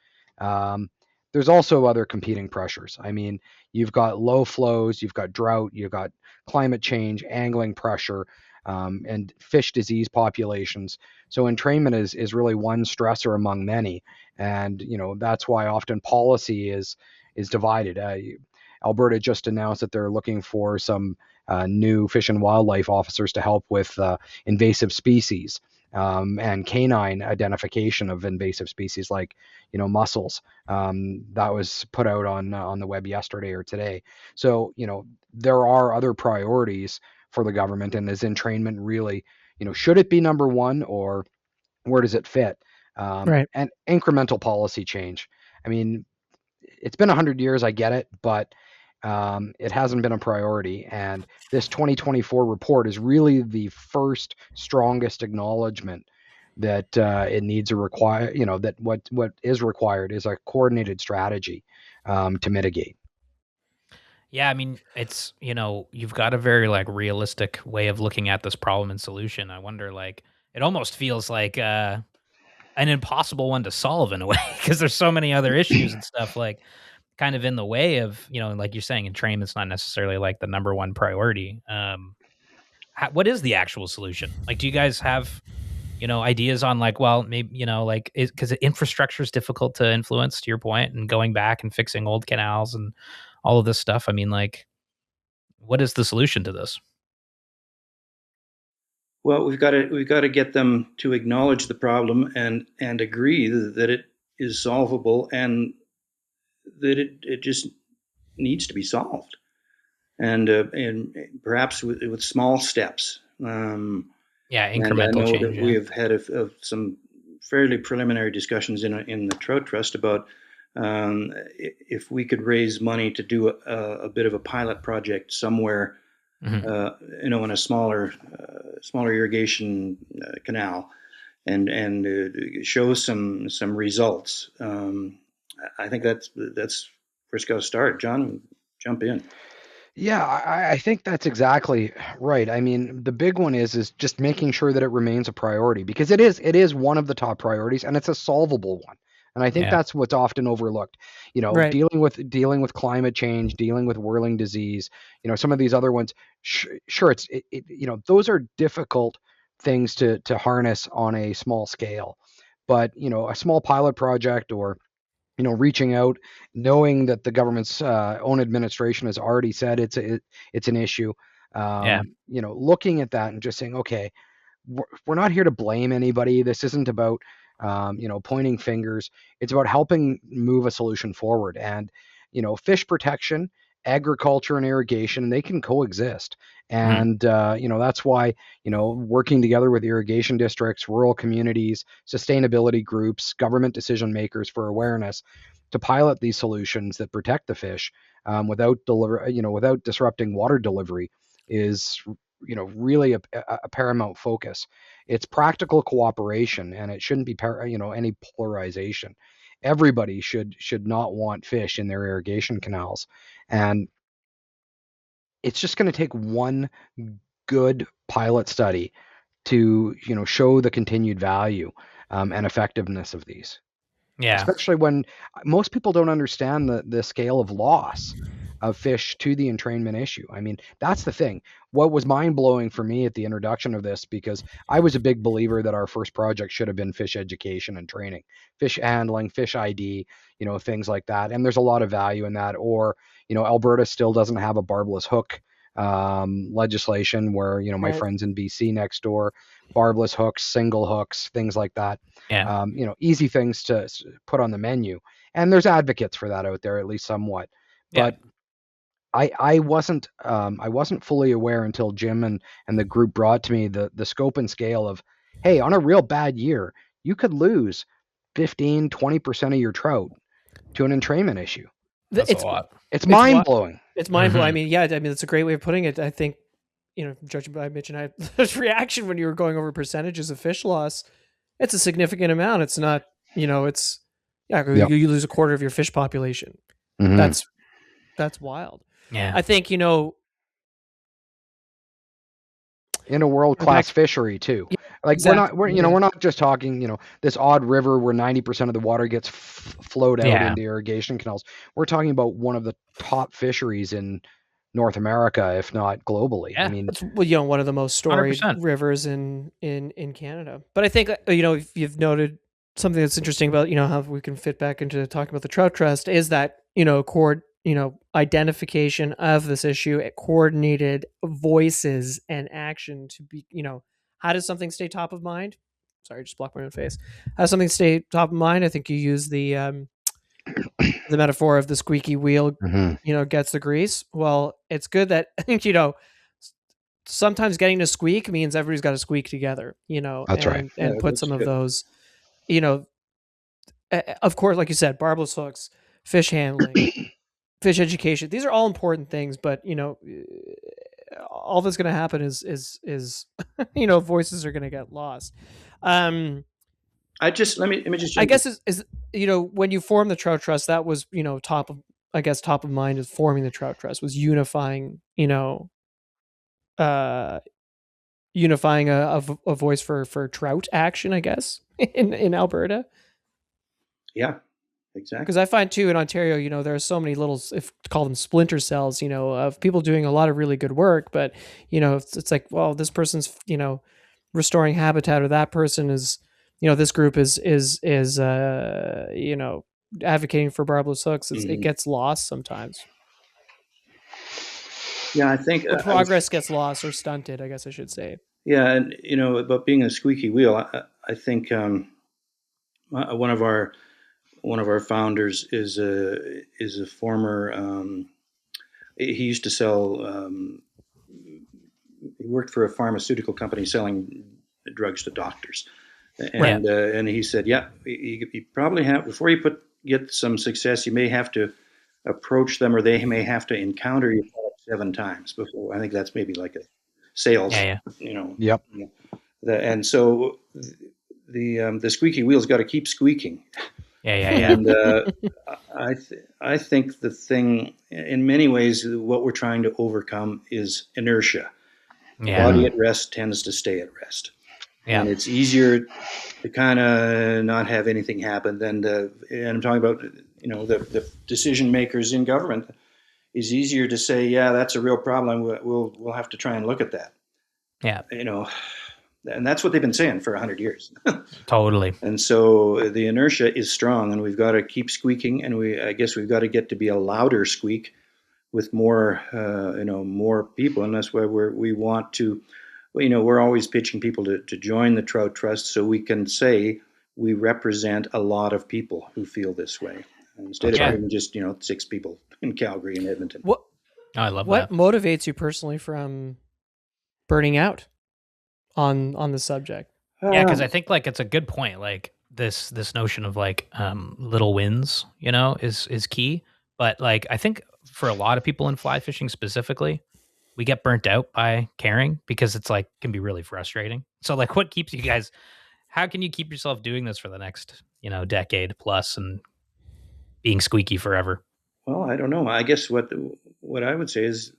There's also other competing pressures. I mean, you've got low flows, you've got drought, you've got climate change, angling pressure, and fish disease populations. So entrainment is really one stressor among many, and that's why often policy is divided. Alberta just announced that they're looking for some new fish and wildlife officers to help with invasive species. And canine identification of invasive species like mussels. That was put out on the web yesterday or today. So there are other priorities for the government, and is entrainment really should it be number one, or where does it fit? Right. And incremental policy change. I mean, it's been 100 years, I get it, but it hasn't been a priority. And this 2024 report is really the first strongest acknowledgement that it needs that what is required is a coordinated strategy to mitigate. Yeah, I mean, it's, you've got a very realistic way of looking at this problem and solution. I wonder, it almost feels like an impossible one to solve in a way, because there's so many other issues and stuff kind of in the way of, like you're saying, entrainment's not necessarily the number one priority. What is the actual solution? Do you guys have, ideas on well, maybe, because infrastructure is difficult to influence, to your point, and going back and fixing old canals and all of this stuff. I mean, what is the solution to this? Well, we've got to get them to acknowledge the problem and agree that it is solvable, and that it just needs to be solved, and perhaps with small steps. Incremental and I know change. That we have had some fairly preliminary discussions in the Trout Trust about if we could raise money to do a bit of a pilot project somewhere, in a smaller irrigation canal, and show some results. I think that's where it's got to start. John, jump in. Yeah, I think that's exactly right. I mean, the big one is just making sure that it remains a priority, because it is one of the top priorities, and it's a solvable one. And I think that's what's often overlooked. Right. Dealing with climate change, dealing with whirling disease, some of these other ones. Sure, those are difficult things to harness on a small scale, but a small pilot project, or reaching out, knowing that the government's own administration has already said it's an issue. Looking at that and just saying, okay, we're not here to blame anybody. This isn't about pointing fingers. It's about helping move a solution forward. And fish protection, agriculture, and irrigation, they can coexist. And that's why working together with irrigation districts, rural communities, sustainability groups, government decision makers for awareness, to pilot these solutions that protect the fish without disrupting water delivery is really a paramount focus. It's practical cooperation, and it shouldn't be any polarization. Everybody should not want fish in their irrigation canals, and it's just going to take one good pilot study to show the continued value and effectiveness of these. Yeah. Especially when most people don't understand the scale of loss of fish to the entrainment issue. I mean, that's the thing. What was mind-blowing for me at the introduction of this, because I was a big believer that our first project should have been fish education and training, fish handling, fish ID, things like that. And there's a lot of value in that. Or, Alberta still doesn't have a barbless hook legislation where, my friends in BC next door, barbless hooks, single hooks, things like that. Yeah. Easy things to put on the menu. And there's advocates for that out there, at least somewhat. But I wasn't fully aware until Jim and the group brought to me the scope and scale of, hey, on a real bad year, you could lose 15-20% of your trout to an entrainment issue. That's a lot. It's mind blowing. It's mind blowing. I mean, that's a great way of putting it. I think, judging by Mitch and I's reaction when you were going over percentages of fish loss, it's a significant amount. It's not, you lose a quarter of your fish population. Mm-hmm. That's wild. Yeah. I think, in a world-class fishery too. Like exactly. We're not just talking, this odd river where 90% of the water gets flowed out into irrigation canals. We're talking about one of the top fisheries in North America, if not globally. Yeah. I mean, it's, one of the most storied 100%. Rivers in Canada. But I think, if you've noted something that's interesting about, how we can fit back into talking about the Trout Trust is that, identification of this issue, coordinated voices and action to be, how does something stay top of mind? Sorry, just blocked my own face. How does something stay top of mind? I think you use the metaphor of the squeaky wheel, gets the grease. Well, it's good that, I think, sometimes getting to squeak means everybody's got to squeak together, That's right. And put some of those, of course, like you said, barbless hooks, fish handling, fish education. These are all important things, but all that's going to happen is voices are going to get lost. Let me just. I guess is when you form the Trout Trust, that was top of mind is forming the Trout Trust was unifying a voice for trout action, I guess, in Alberta. Yeah. Exactly. Because I find too in Ontario, there are so many little, if call them splinter cells, of people doing a lot of really good work, but it's like, well, this person's restoring habitat, or that person is, this group is advocating for barbless hooks. It gets lost sometimes. Yeah, I think the progress gets lost or stunted, I guess I should say. Yeah, and about being a squeaky wheel, I think one of our founders is a former. He used to sell. He worked for a pharmaceutical company selling drugs to doctors, and he said, "Yeah, you probably have before you get some success, you may have to approach them, or they may have to encounter you 7 times before." I think that's maybe like a sales. Yeah. Yep. And so the squeaky wheel's got to keep squeaking. Yeah. And I think the thing, in many ways, what we're trying to overcome is inertia. Yeah. The body at rest tends to stay at rest. Yeah. And it's easier to kind of not have anything happen than and I'm talking about, the decision makers in government. It's easier to say, yeah, that's a real problem. We'll have to try and look at that. Yeah. And that's what they've been saying for 100 years. Totally. And so the inertia is strong, and we've got to keep squeaking, and I guess we've got to get to be a louder squeak with more, more people. And that's why we want to, we're always pitching people to join the Trout Trust so we can say we represent a lot of people who feel this way instead of having just, 6 people in Calgary and Edmonton. I love what that. What motivates you personally from burning out on the subject? Yeah, because I think it's a good point. Like this notion of little wins, is key. But I think for a lot of people in fly fishing specifically, we get burnt out by caring because it's can be really frustrating. So what keeps you guys? How can you keep yourself doing this for the next decade plus and being squeaky forever? Well, I don't know. I guess what I would say is,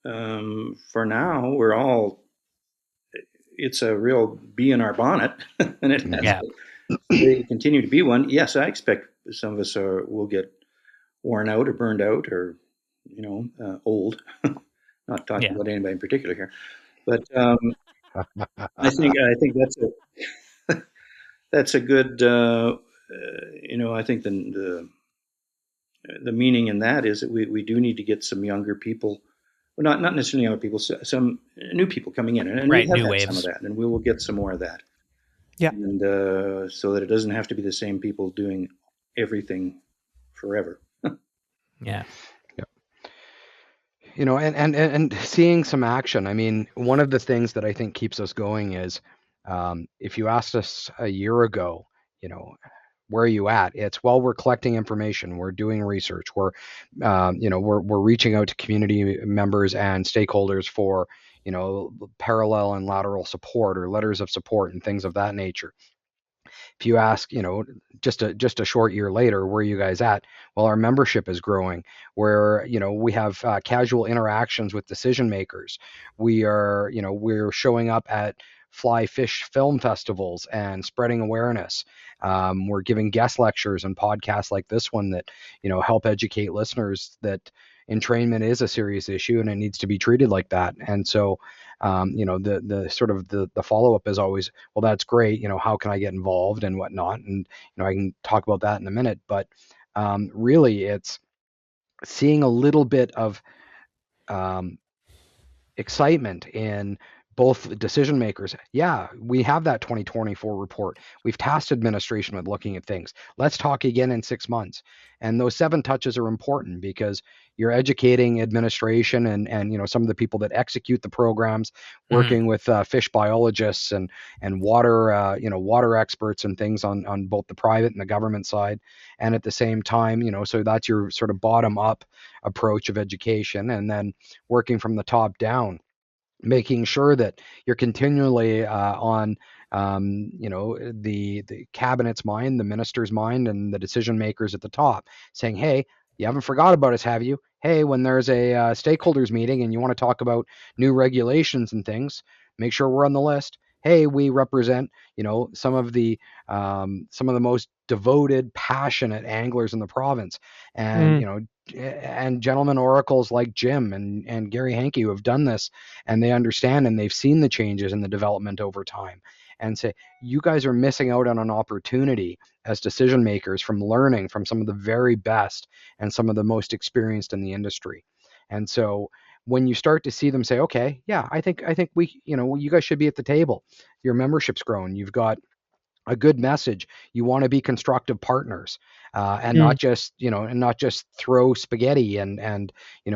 for now, we're all. It's a real bee in our bonnet, and it has to continue to be one. Yes, I expect some of us will get worn out or burned out or, old. Not talking about anybody in particular here, but I think that's a good. I think the meaning in that is that we do need to get some younger people well, not necessarily other people, some new people coming in, and Right, we have new had waves. some of that, and we will get some more of that. Yeah. And so that it doesn't have to be the same people doing everything forever. Yeah. You know, and seeing some action. I mean, one of the things that I think keeps us going is, if you asked us a year ago, you know, where are you at? It's, well, we're collecting information, we're doing research, we're reaching out to community members and stakeholders for, parallel and lateral support or letters of support and things of that nature. If you ask, just a short year later, where are you guys at? Well, our membership is growing. Where we have casual interactions with decision makers. We're showing up at fly fish film festivals and spreading awareness. We're giving guest lectures and podcasts like this one that help educate listeners that entrainment is a serious issue and it needs to be treated like that. And so the sort of the follow up is always, well, that's great. How can I get involved and whatnot? And I can talk about that in a minute. But really, it's seeing a little bit of excitement in both decision makers. Yeah, we have that 2024 report. We've tasked administration with looking at things. Let's talk again in 6 months. And those 7 touches are important because you're educating administration and some of the people that execute the programs, working with fish biologists and water experts and things on both the private and the government side. And at the same time, so that's your sort of bottom up approach of education, and then working from the top down, making sure that you're continually on the cabinet's mind, the minister's mind, and the decision makers at the top, saying, hey, you haven't forgot about us, have you? Hey, when there's a stakeholders meeting and you want to talk about new regulations and things, make sure we're on the list. Hey, we represent some of the most devoted, passionate anglers in the province, and and gentlemen oracles like Jim and Gary Hankey, who have done this, and they understand and they've seen the changes in the development over time, and say, you guys are missing out on an opportunity as decision makers from learning from some of the very best and some of the most experienced in the industry. And so when you start to see them say, okay, yeah, I think we, you guys should be at the table. Your membership's grown. You've got a good message. You want to be constructive partners, and not just throw spaghetti and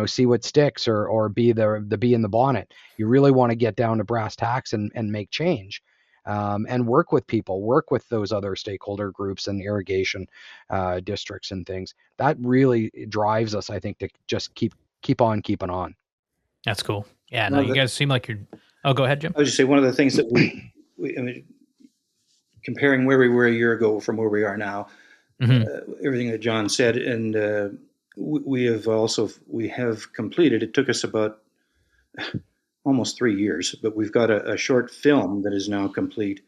see what sticks, or be the bee in the bonnet. You really want to get down to brass tacks and make change, and work with people, work with those other stakeholder groups and irrigation districts and things. That really drives us, I think, to just keep on keeping on. That's cool. Yeah, no, you guys seem like you're. Oh, go ahead, Jim. I would just say one of the things that I mean, comparing where we were a year ago from where we are now, everything that John said, and we have completed. It took us about almost 3 years, but we've got a short film that is now complete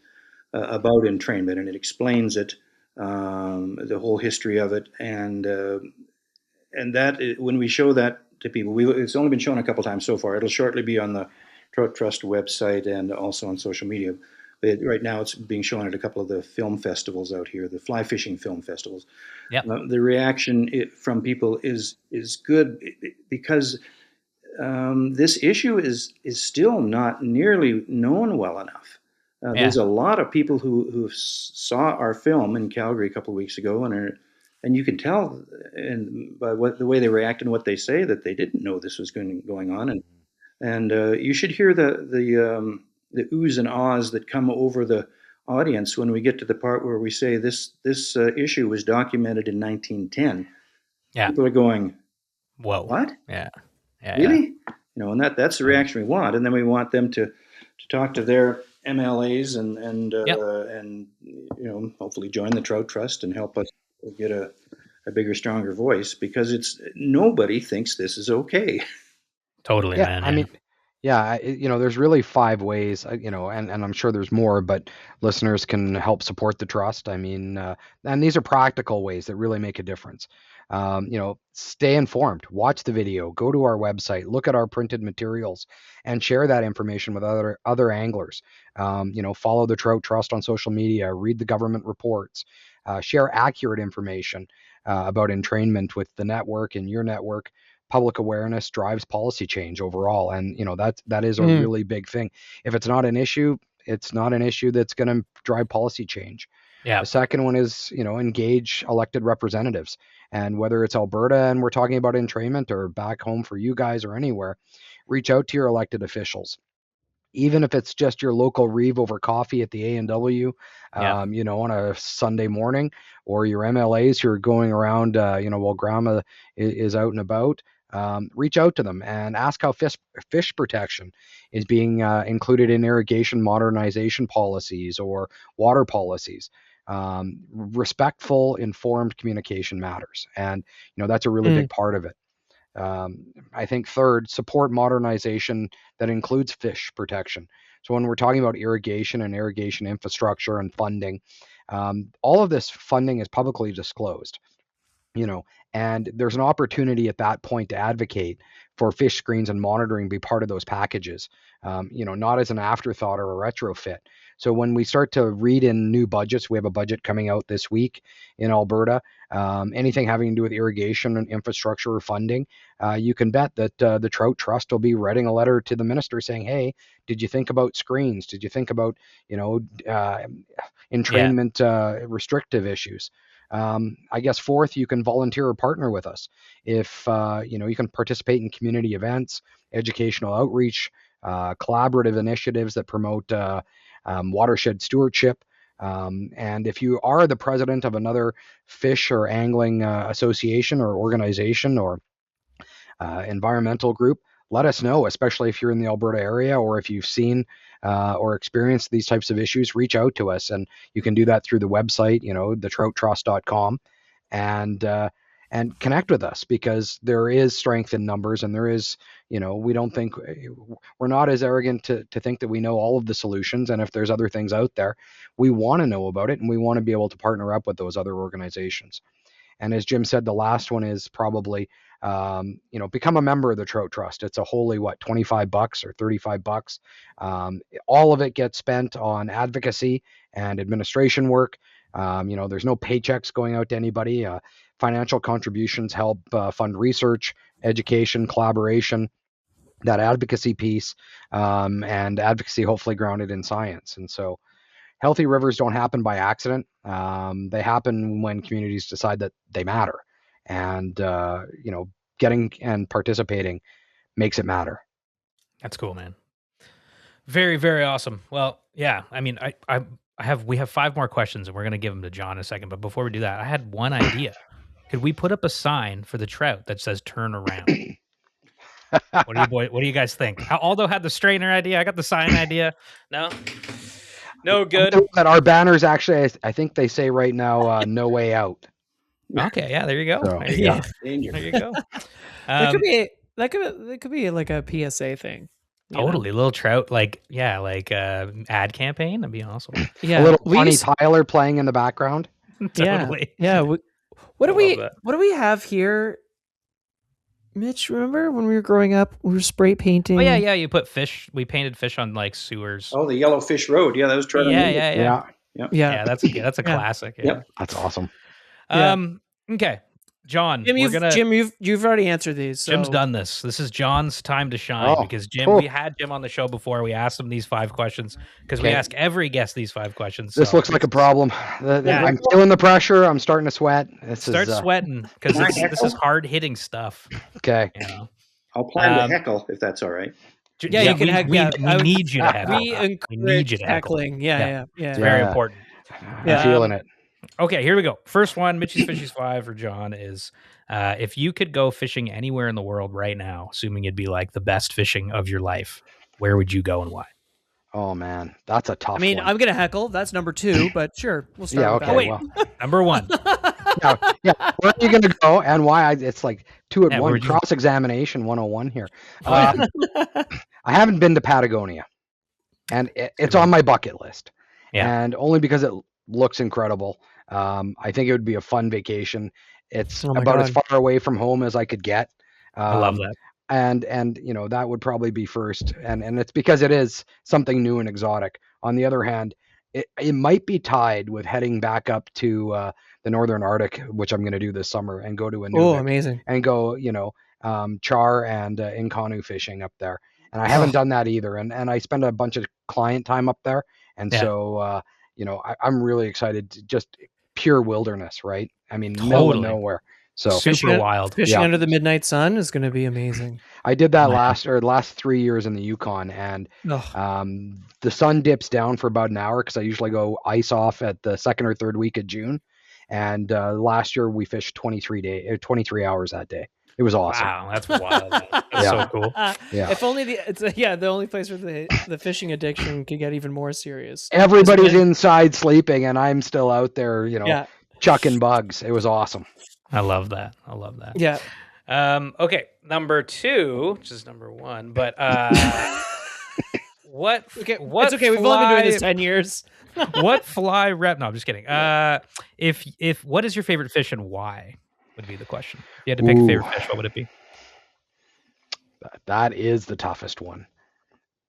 about entrainment, and it explains it, the whole history of it, and that when we show that to people, it's only been shown a couple times so far. It'll shortly be on the Trout Trust website and also on social media. But right now, it's being shown at a couple of the film festivals out here, the fly fishing film festivals. Yep. The reaction from people is good, because this issue is still not nearly known well enough. There's a lot of people who saw our film in Calgary a couple of weeks ago, and you can tell by the way they react and what they say that they didn't know this was going on, and you should hear the oohs and ahs that come over the audience when we get to the part where we say this issue was documented in 1910. Yeah, people are going, "Whoa, what? Yeah, really?" And that's the reaction we want, and then we want them to talk to their MLAs and hopefully join the Trout Trust and help us get a bigger, stronger voice, because nobody thinks this is okay. Totally, yeah, man. I mean, yeah, there's really 5 ways, and I'm sure there's more, but listeners can help support the trust. I mean, and these are practical ways that really make a difference. Stay informed, watch the video, go to our website, look at our printed materials, and share that information with other anglers. Follow the Trout Trust on social media, read the government reports, share accurate information about entrainment with the network and your network. public awareness drives policy change overall. And, that is a really big thing. If it's not an issue, it's not an issue that's going to drive policy change. Yeah. The second one is, engage elected representatives. And whether it's Alberta and we're talking about entrainment, or back home for you guys, or anywhere, reach out to your elected officials. Even if it's just your local reeve over coffee at the A&W, on a Sunday morning, or your MLAs who are going around, while grandma is out and about, reach out to them and ask how fish protection is being included in irrigation modernization policies or water policies. Respectful, informed communication matters. And, that's a really big part of it. I think third, support modernization that includes fish protection. So when we're talking about irrigation and irrigation infrastructure and funding, all of this funding is publicly disclosed, and there's an opportunity at that point to advocate for fish screens and monitoring be part of those packages, not as an afterthought or a retrofit. So when we start to read in new budgets, we have a budget coming out this week in Alberta, anything having to do with irrigation and infrastructure or funding, you can bet that the Trout Trust will be writing a letter to the minister saying, hey, did you think about screens? Did you think about, entrainment restrictive issues? I guess fourth, you can volunteer or partner with us. If, you can participate in community events, educational outreach, collaborative initiatives that promote watershed stewardship. And if you are the president of another fish or angling association or organization or environmental group, let us know, especially if you're in the Alberta area, or if you've seen or experienced these types of issues, reach out to us. And you can do that through the website, thetrouttrust.com, and connect with us, because there is strength in numbers, and there is, we don't think, we're not as arrogant to think that we know all of the solutions. And if there's other things out there, we want to know about it, and we want to be able to partner up with those other organizations. And as Jim said, the last one is probably, become a member of the Trout Trust. It's a wholly, $25 or $35. All of it gets spent on advocacy and administration work. There's no paychecks going out to anybody. Financial contributions help fund research, education, collaboration, that advocacy piece, and advocacy hopefully grounded in science. And so healthy rivers don't happen by accident. They happen when communities decide that they matter. And, getting and participating makes it matter. That's cool, man. Very, very awesome. Well, yeah, I mean, we have 5 more questions, and we're going to give them to John in a second. But before we do that, I had one idea. Could we put up a sign for the trout that says "Turn around"? What do you guys think? Aldo had the strainer idea. I got the sign idea. No good. But our banners actually, I think they say right now, "No way out." Okay, yeah, there you go. So, there you go. That could be like a PSA thing. Totally, little trout, ad campaign. That'd be awesome. Yeah, a little funny Tyler playing in the background. Totally. Yeah. What do we have here? Mitch, remember when we were growing up, we were spray painting? Oh yeah. You put fish. We painted fish on sewers. Oh, the Yellow Fish Road. Yeah, that was Trout. Yeah. That's a classic. Yeah. Yep. That's awesome. Okay, John. Jim, you've already answered these. So. Jim's done this. This is John's time to shine, because Jim. Cool. We had Jim on the show before. We asked him these 5 questions because we ask every guest these 5 questions. This looks like a problem. I'm feeling the pressure. I'm starting to sweat. Start sweating, because this is hard hitting stuff. Okay. I'll plan to heckle if that's all right. Yeah, you can heckle. We need you to heckle. We need you to heckling. Yeah. It's very important. I'm feeling it. Okay, here we go. First one, Mitchie's Fishies 5 for John is, if you could go fishing anywhere in the world right now, assuming it'd be like the best fishing of your life, where would you go and why? Oh man, that's a tough one. I'm going to heckle. That's number 2, but sure. We'll start with that. Wait, number 1. Where are you going to go and why? It's like 2 at 1, cross-examination 101 here. I haven't been to Patagonia, and it's on my bucket list. Yeah. And only because it looks incredible. I think it would be a fun vacation. It's about as far away from home as I could get. I love that. And that would probably be first. And it's because it is something new and exotic. On the other hand, it might be tied with heading back up to the Northern Arctic, which I'm going to do this summer, and go to Inuvik. Oh, amazing. And go, char and in canoe fishing up there. And I haven't done that either. And I spend a bunch of client time up there. And so, I'm really excited to just pure wilderness, right? I mean, middle of nowhere. So super wild. Fishing under the midnight sun is going to be amazing. I did that last 3 years in the Yukon, and the sun dips down for about an hour because I usually go ice off at the second or third week of June. And last year we fished 23 hours that day. It was awesome. Wow, that's wild. That's so cool. If only the only place where the fishing addiction could get even more serious. Everybody's inside sleeping, and I'm still out there, chucking bugs. It was awesome. I love that. Yeah. Okay, number 2, which is number 1, but what? Okay, it's okay. We've only been doing this 10 years. What fly rep? No, I'm just kidding. If what is your favorite fish and why? Would be the question. If you had to pick a favorite fish, what would it be? That is the toughest one.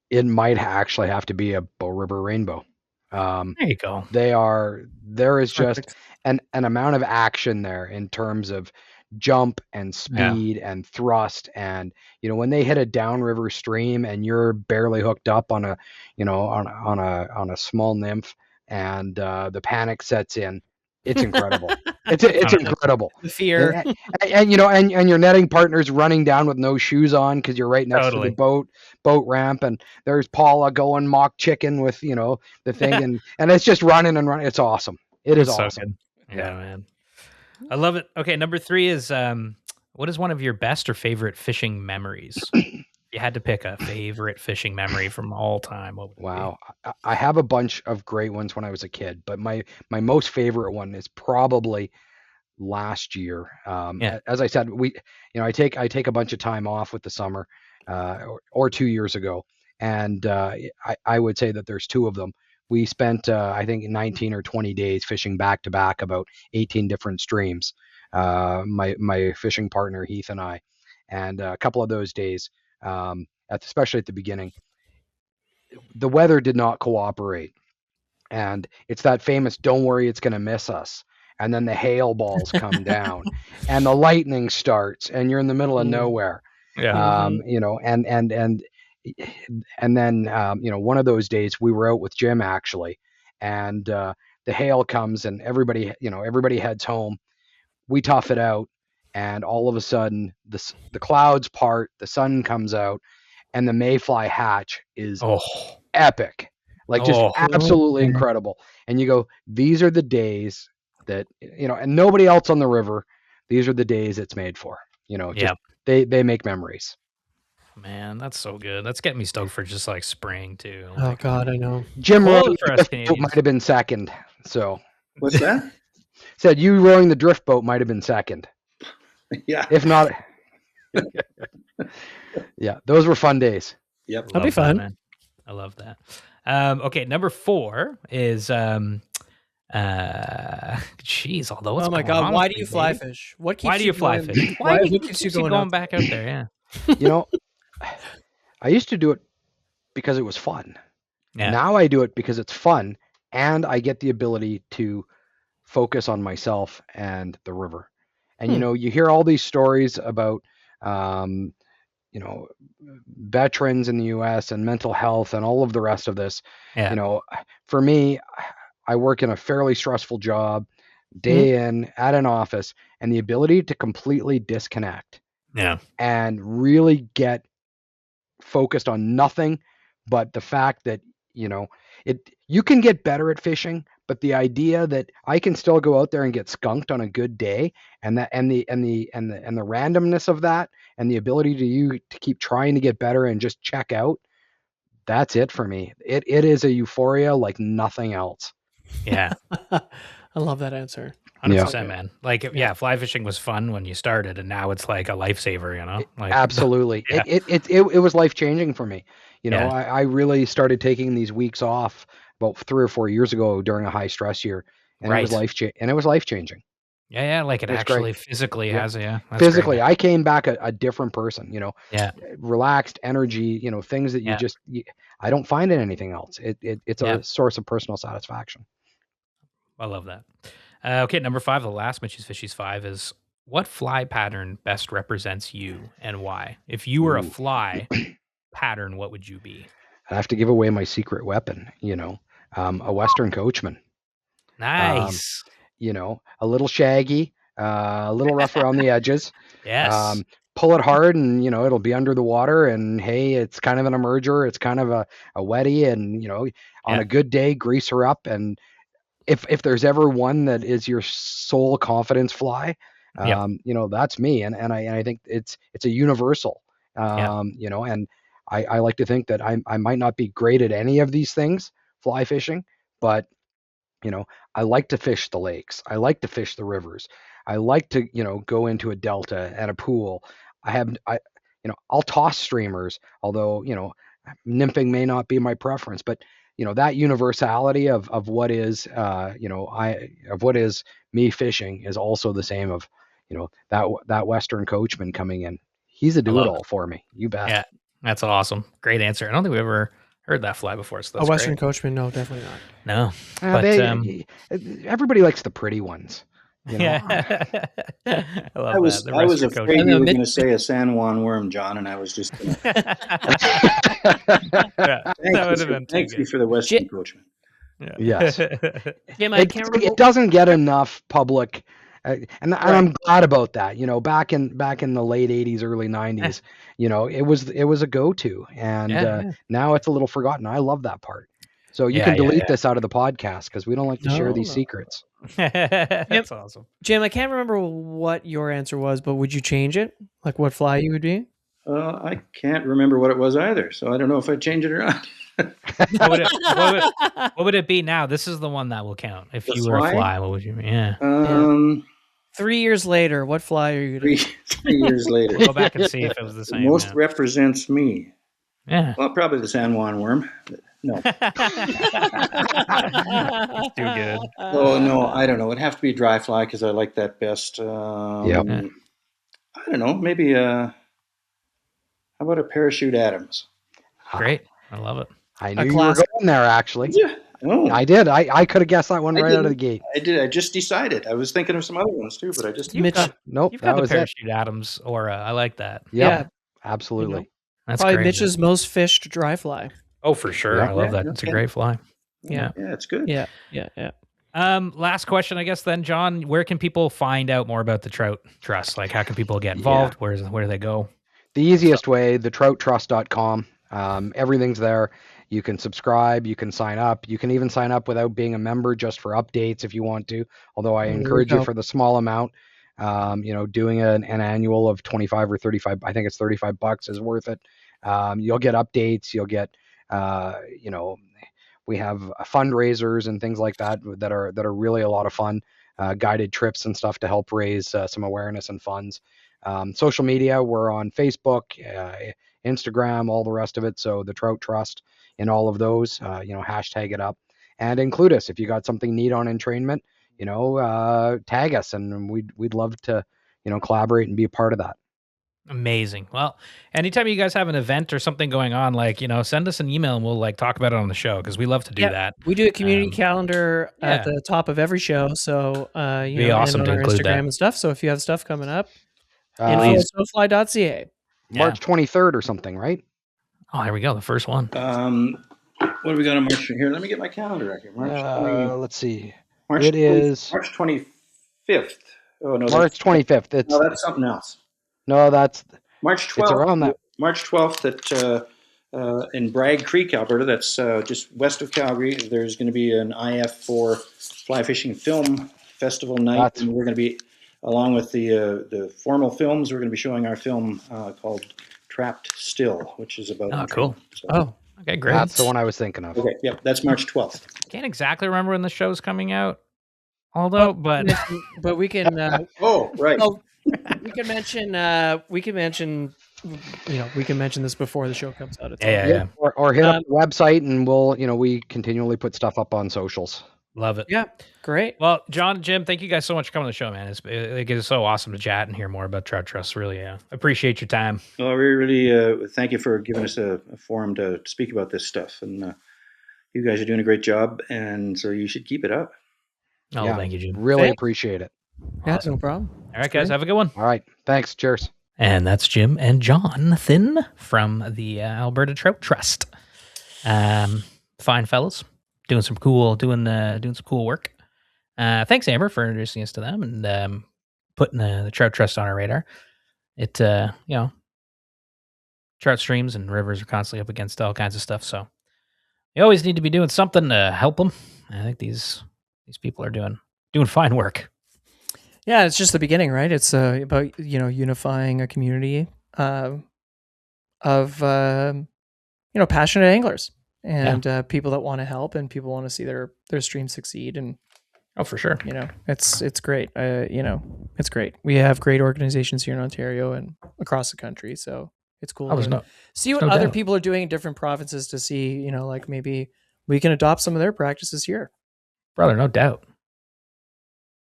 It might actually have to be a Bow River rainbow. There you go. There is just an amount of action there in terms of jump and speed and thrust, and when they hit a downriver stream and you're barely hooked up on a on a small nymph, and the panic sets in. It's incredible. It's incredible. The fear, and your netting partner's running down with no shoes on because you're right next to the boat ramp, and there's Paula going mock chicken with the thing, and it's just running and running. It's awesome. It's awesome. So yeah, man, I love it. Okay, number 3 is what is one of your best or favorite fishing memories? You had to pick a favorite fishing memory from all time. What would it be? I have a bunch of great ones when I was a kid, but my most favorite one is probably last year. As I said, I take a bunch of time off with the summer, or 2 years ago, and I would say that there's 2 of them. We spent I think 19 or 20 days fishing back to back about 18 different streams. My fishing partner Heath and I, and a couple of those days. Especially at the beginning, the weather did not cooperate, and it's that famous "don't worry, it's going to miss us," and then the hail balls come down, and the lightning starts, and you're in the middle of nowhere. And then one of those days we were out with Jim actually, and the hail comes, and everybody heads home. We tough it out. And all of a sudden, the clouds part, the sun comes out, and the mayfly hatch is epic, just absolutely incredible. And you go, these are the days that and nobody else on the river. These are the days it's made for. They make memories. Man, that's so good. That's getting me stoked for just like spring too. Oh God, I know. Jim rowing the drift boat might have been second. So what's that? Said you rowing the drift boat might have been second. Yeah. If not, yeah, those were fun days. Yep. That'll be fun. Man. I love that. Okay, number 4 is geez, although what's my God, why do you fly fish? Why do you fly fish? Why keeps you going back out there? Yeah. I used to do it because it was fun. Yeah. Now I do it because it's fun, and I get the ability to focus on myself and the river. And, you hear all these stories about, veterans in the U.S. and mental health and all of the rest of this. Yeah. For me, I work in a fairly stressful job, day in at an office, and the ability to completely disconnect. Yeah. And really get focused on nothing but the fact that, you can get better at fishing, but the idea that I can still go out there and get skunked on a good day, and the randomness of that, and the ability to keep trying to get better and just check out, that's it for me. It is a euphoria like nothing else. Yeah. I love that answer. 100%, man. Fly fishing was fun when you started, and now it's like a lifesaver, Absolutely. Yeah. It was life-changing for me. Yeah. I really started taking these weeks off about 3 or 4 years ago during a high stress year, and it was life-changing. Yeah, like it actually great. Physically has physically, great, I came back a different person, relaxed energy, things that I don't find in anything else. It's a source of personal satisfaction. I love that. Okay, number 5, the last Mitchie's Fishies 5 is, what fly pattern best represents you and why? If you were a fly pattern, what would you be? I have to give away my secret weapon, a Western coachman. Nice. A little shaggy, a little rough around the edges. Yes. Pull it hard and, it'll be under the water, and hey, it's kind of an emerger. It's kind of a wetty, and, on a good day, grease her up. And if there's ever one that is your sole confidence fly, that's me. And I think it's a universal, and I like to think that I might not be great at any of these things, fly fishing, but I like to fish the lakes. I like to fish the rivers. I like to, go into a delta and a pool. I'll toss streamers, although, nymphing may not be my preference, but that universality of what is, of what is me fishing is also the same of, that Western coachman coming in. He's a do-it-all for me. You bet. Yeah, that's awesome. Great answer. I don't think we've ever heard that fly before. So that's a Western great. coachman? No, definitely not. No, but everybody likes the pretty ones. Yeah, I was afraid you were going to say a San Juan worm, John, and I was just going to. Thank you for the Western coachman. Yeah. Yes. Jim, I can't remember. It doesn't get enough public. And I'm glad about that. Back in the late 80s, early 90s, it was a go-to, and now it's a little forgotten. I love that part. So you can delete this out of the podcast because we don't like to share these secrets. That's awesome. Jim, I can't remember what your answer was, but would you change it? Like what fly you would be? I can't remember what it was either, so I don't know if I'd change it or not. What would it be now? This is the one that will count. If you were a fly, what would you be? Yeah. 3 years later, what fly are you going to be? 3 years later. Go back and see if it was the same. Most represents me. Yeah. Well, probably the San Juan worm. No. Too good. Oh, no, I don't know. It'd have to be dry fly because I like that best. I don't know. Maybe, how about a Parachute Adams? Great. I love it. I knew you were going there, actually. Yeah. Oh. I did. I could have guessed that one right out of the gate. I did. I just decided. I was thinking of some other ones too, but I just... You've got the Parachute it. Adams aura. I like that. Yeah, absolutely. That's probably great. Mitch's most fished dry fly. Oh, for sure. I love that. It's a great fly. Yeah. Yeah, it's good. Yeah. Last question, I guess then, John, where can people find out more about the Trout Trust? Like, how can people get involved? Where do they go? The easiest way, the trouttrust.com. Everything's there. You can subscribe, you can sign up. You can even sign up without being a member, just for updates if you want to. Although I encourage you for the small amount, doing an annual of 25 or 35, I think it's $35 is worth it. You'll get updates. You'll get, we have fundraisers and things like that are really a lot of fun. Guided trips and stuff to help raise some awareness and funds. Social media, we're on Facebook, Instagram, all the rest of it. So the Trout Trust in all of those, hashtag it up and include us. If you got something neat on entrainment, tag us, and we'd love to, collaborate and be a part of that. Amazing. Well, anytime you guys have an event or something going on, send us an email and we'll talk about it on the show, because we love to do that. We do a community calendar at the top of every show. So, be awesome and on to our include Instagram that and stuff. So if you have stuff coming up, info@snowfly.ca. March 23rd or something, right? Oh, here we go. The first one. What do we got on March here? Let me get my calendar right here. Let's see. March 25th. Oh, no. March 25th. That's something else. No, that's March 12th. It's around that. March 12th in Bragg Creek, Alberta. That's just west of Calgary. There's going to be an IF4 fly fishing film festival night, and we're going to be, along with the formal films, we're going to be showing our film called Trapped Still, which is about... Oh, cool. So. Okay, great. That's the one I was thinking of. Okay, yep, that's March 12th. Can't exactly remember when the show's coming out, although, but we can... oh, right. We can mention this before the show comes out. Yeah. Or hit up the website, and we continually put stuff up on socials. Love it. Yeah, great. Well, John, Jim, thank you guys so much for coming on the show, man. It's so awesome to chat and hear more about Trout Trust. Really appreciate your time. Well, we really thank you for giving us a forum to speak about this stuff. And you guys are doing a great job, and so you should keep it up. Oh, thank you, Jim. Really appreciate it. Yeah, no problem. All right, guys, have a good one. All right. Thanks. Cheers. And that's Jim and Jonathon from the Alberta Trout Trust. Fine fellas, doing some cool work. Thanks, Amber, for introducing us to them and putting the Trout Trust on our radar. It trout streams and rivers are constantly up against all kinds of stuff, so you always need to be doing something to help them. I think these people are doing fine work. Yeah, it's just the beginning, right? It's about unifying a community of passionate anglers and people that want to help and people want to see their stream succeed. And for sure, it's great. It's great. We have great organizations here in Ontario and across the country, so it's cool to see what other people are doing in different provinces to see, like maybe we can adopt some of their practices here. Brother, no doubt.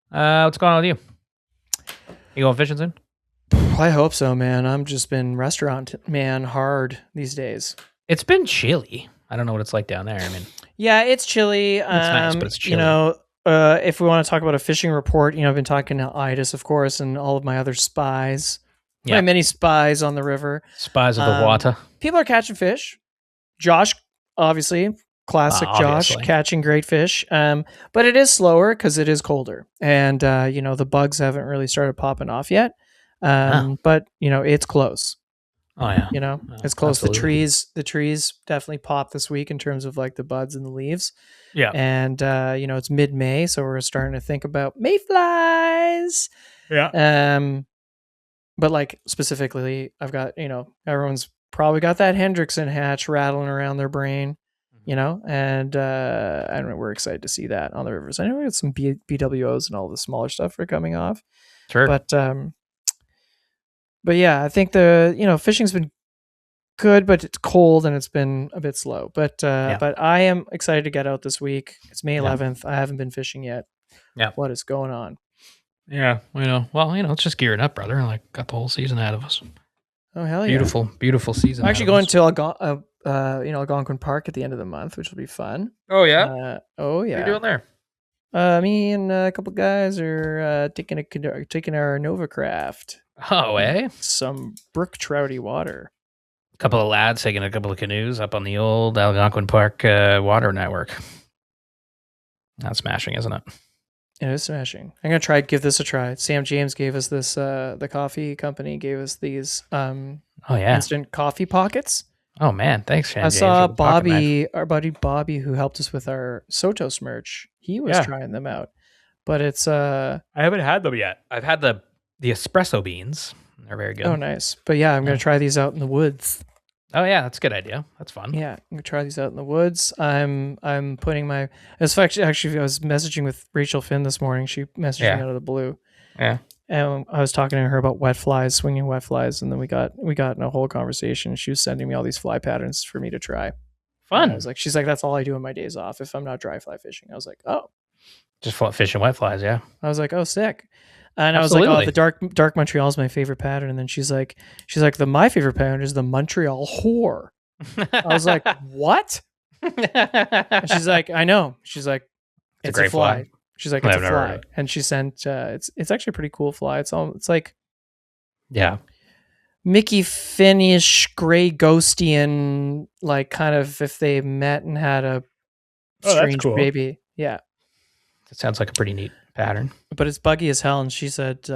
What's going on with you? You going fishing soon? I hope so, man. I'm just been restaurant man hard these days. It's been chilly. I don't know what it's like down there. I mean, yeah, it's chilly. It's nice, but it's chilly. If we want to talk about a fishing report, I've been talking to Idis, of course, and all of my other spies. My many spies on the river. Spies of the water. People are catching fish. Josh, obviously, classic Josh, catching great fish. But it is slower because it is colder. And, the bugs haven't really started popping off yet. But, it's close. Oh, yeah. It's close. Absolutely. The trees definitely pop this week in terms of like the buds and the leaves. Yeah. And, it's mid-May, so we're starting to think about mayflies. Yeah. But like specifically, I've got, everyone's probably got that Hendrickson hatch rattling around their brain, and we're excited to see that on the rivers. I know we got some BWOs and all the smaller stuff are coming off. Sure. But yeah, I think the, fishing's been good, but it's cold and it's been a bit slow. But I am excited to get out this week. It's May 11th. I haven't been fishing yet. Yeah. What is going on? Yeah, well, it's just gearing up, brother. Like, got the whole season ahead of us. Oh, hell yeah. Beautiful season. I'm actually going to Algonquin Park at the end of the month, which will be fun. Oh, yeah? What are you doing there? Me and a couple guys are taking our Nova craft. Oh, eh? Some brook trouty water. A couple of lads taking a couple of canoes up on the old Algonquin Park water network. That's smashing, isn't it? It is smashing. I'm gonna give this a try. Sam James gave us this. The coffee company gave us these. Instant coffee pockets. Oh man, thanks, Sam. I saw Bobby, our buddy Bobby, who helped us with our Sotos merch. He was trying them out, but it's. I haven't had them yet. I've had the espresso beans. They're very good. Oh, nice. But yeah, I'm gonna try these out in the woods. Oh yeah, that's a good idea. That's fun. Yeah, I'm gonna try these out in the woods. I'm putting my. Actually, I was messaging with Rachel Finn this morning. She messaged me out of the blue. Yeah. And I was talking to her about wet flies, swinging wet flies, and then we got in a whole conversation. She was sending me all these fly patterns for me to try. Fun. She's like, that's all I do on my days off if I'm not dry fly fishing. I was like, oh, just fishing wet flies, yeah. I was like, oh, sick. And Absolutely. I was like, oh, the dark Montreal is my favorite pattern. And then she's like, my favorite pattern is the Montreal whore. I was like, what? And she's like, I know. She's like, it's a fly. She's like, it's a fly. And she sent, it's actually a pretty cool fly. It's like, yeah, Mickey Finish, Gray Ghostian, like kind of if they met and had a strange baby. Yeah. It sounds like a pretty neat pattern, but it's buggy as hell. And she said,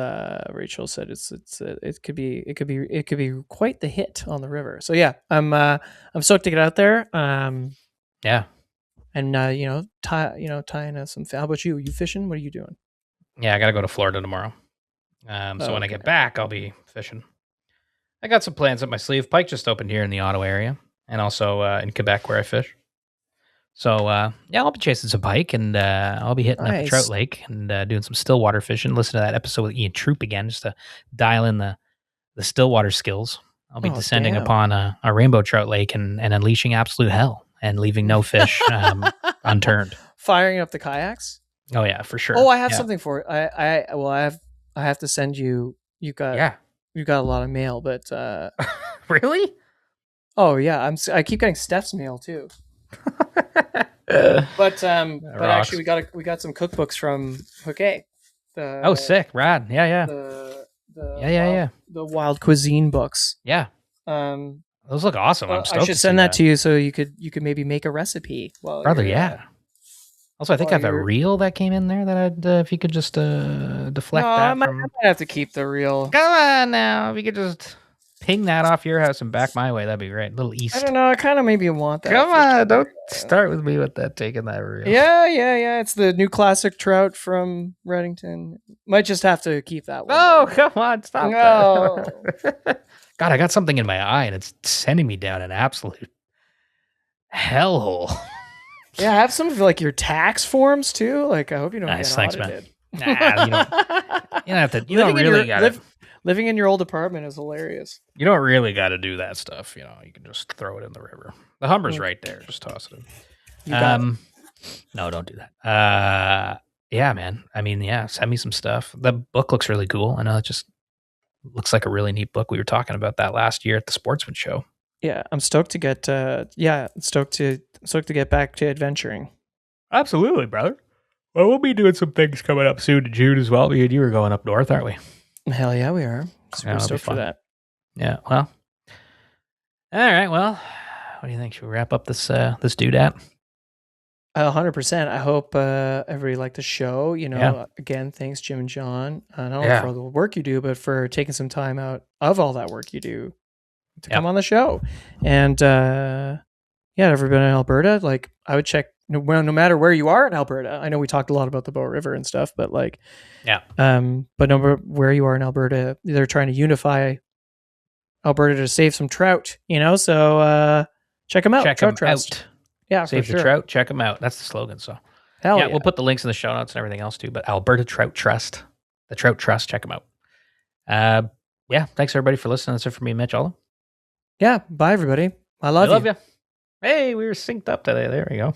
Rachel said it could be quite the hit on the river. So yeah, I'm stoked to get out there. Yeah. And tying some. How about you? Are you fishing? What are you doing? Yeah, I got to go to Florida tomorrow. So when I get back, I'll be fishing. I got some plans up my sleeve. Pike just opened here in the Ottawa area, and also in Quebec where I fish. So I'll be chasing some pike, and I'll be hitting up the Trout Lake and doing some stillwater fishing. Listen to that episode with Ian Troop again, just to dial in the stillwater skills. I'll be descending upon a rainbow trout lake and unleashing absolute hell and leaving no fish unturned. Firing up the kayaks? Oh yeah, for sure. Oh, I have something for it. I have to send you. You got a lot of mail, but really? Oh yeah, I keep getting Steph's mail too. But actually we got some cookbooks from Hook A Oh, sick, rad. Yeah. The wild cuisine books. Yeah. Those look awesome. I'm stoked. I should send that to you so you could maybe make a recipe. Brother, yeah. Also, I think I have a reel that came in there that I'd if you could just deflect that. I might have to keep the reel. Come on now, if you could just ping that off your house and back my way, that'd be great. A little east. I don't know. I kind of maybe want that. Come on, don't start with me with that. Taking that reel. Yeah. It's the new classic trout from Reddington. Might just have to keep that one. Oh, come on, stop. No. God, I got something in my eye and it's sending me down an absolute hellhole. Yeah, have some of like your tax forms too. Like, I hope you don't get audited. Nah, you don't have to. You don't really got to. Living in your old apartment is hilarious. You don't really got to do that stuff. You can just throw it in the river. The Humber's right there. Just toss it in. No, don't do that. Yeah, man. I mean, yeah, send me some stuff. The book looks really cool. I know it just looks like a really neat book. We were talking about that last year at the Sportsman Show. Yeah, I'm stoked to get. Stoked to get back to adventuring. Absolutely, brother. Well, we'll be doing some things coming up soon in June as well. Me and you are going up north, aren't we? Hell yeah, we are. Super stoked for that. Yeah. Well. All right. Well, what do you think? Should we wrap up this doodad? 100%. I hope everybody liked the show. Again, thanks, Jim and John, not only for all the work you do, but for taking some time out of all that work you do to come on the show. And everybody in Alberta, like, I would check no matter where you are in Alberta. I know we talked a lot about the Bow River and stuff, but like, but no matter where you are in Alberta, they're trying to unify Alberta to save some trout, so check them out. Check Trout them Trust. out. Yeah, save the trout. Check them out. That's the slogan. So we'll put the links in the show notes and everything else too. But Alberta Trout Trust, the Trout Trust, check them out. Thanks everybody for listening. That's it for me, Mitch. All. Yeah, bye everybody. I love you. Hey, we were synced up today. There we go.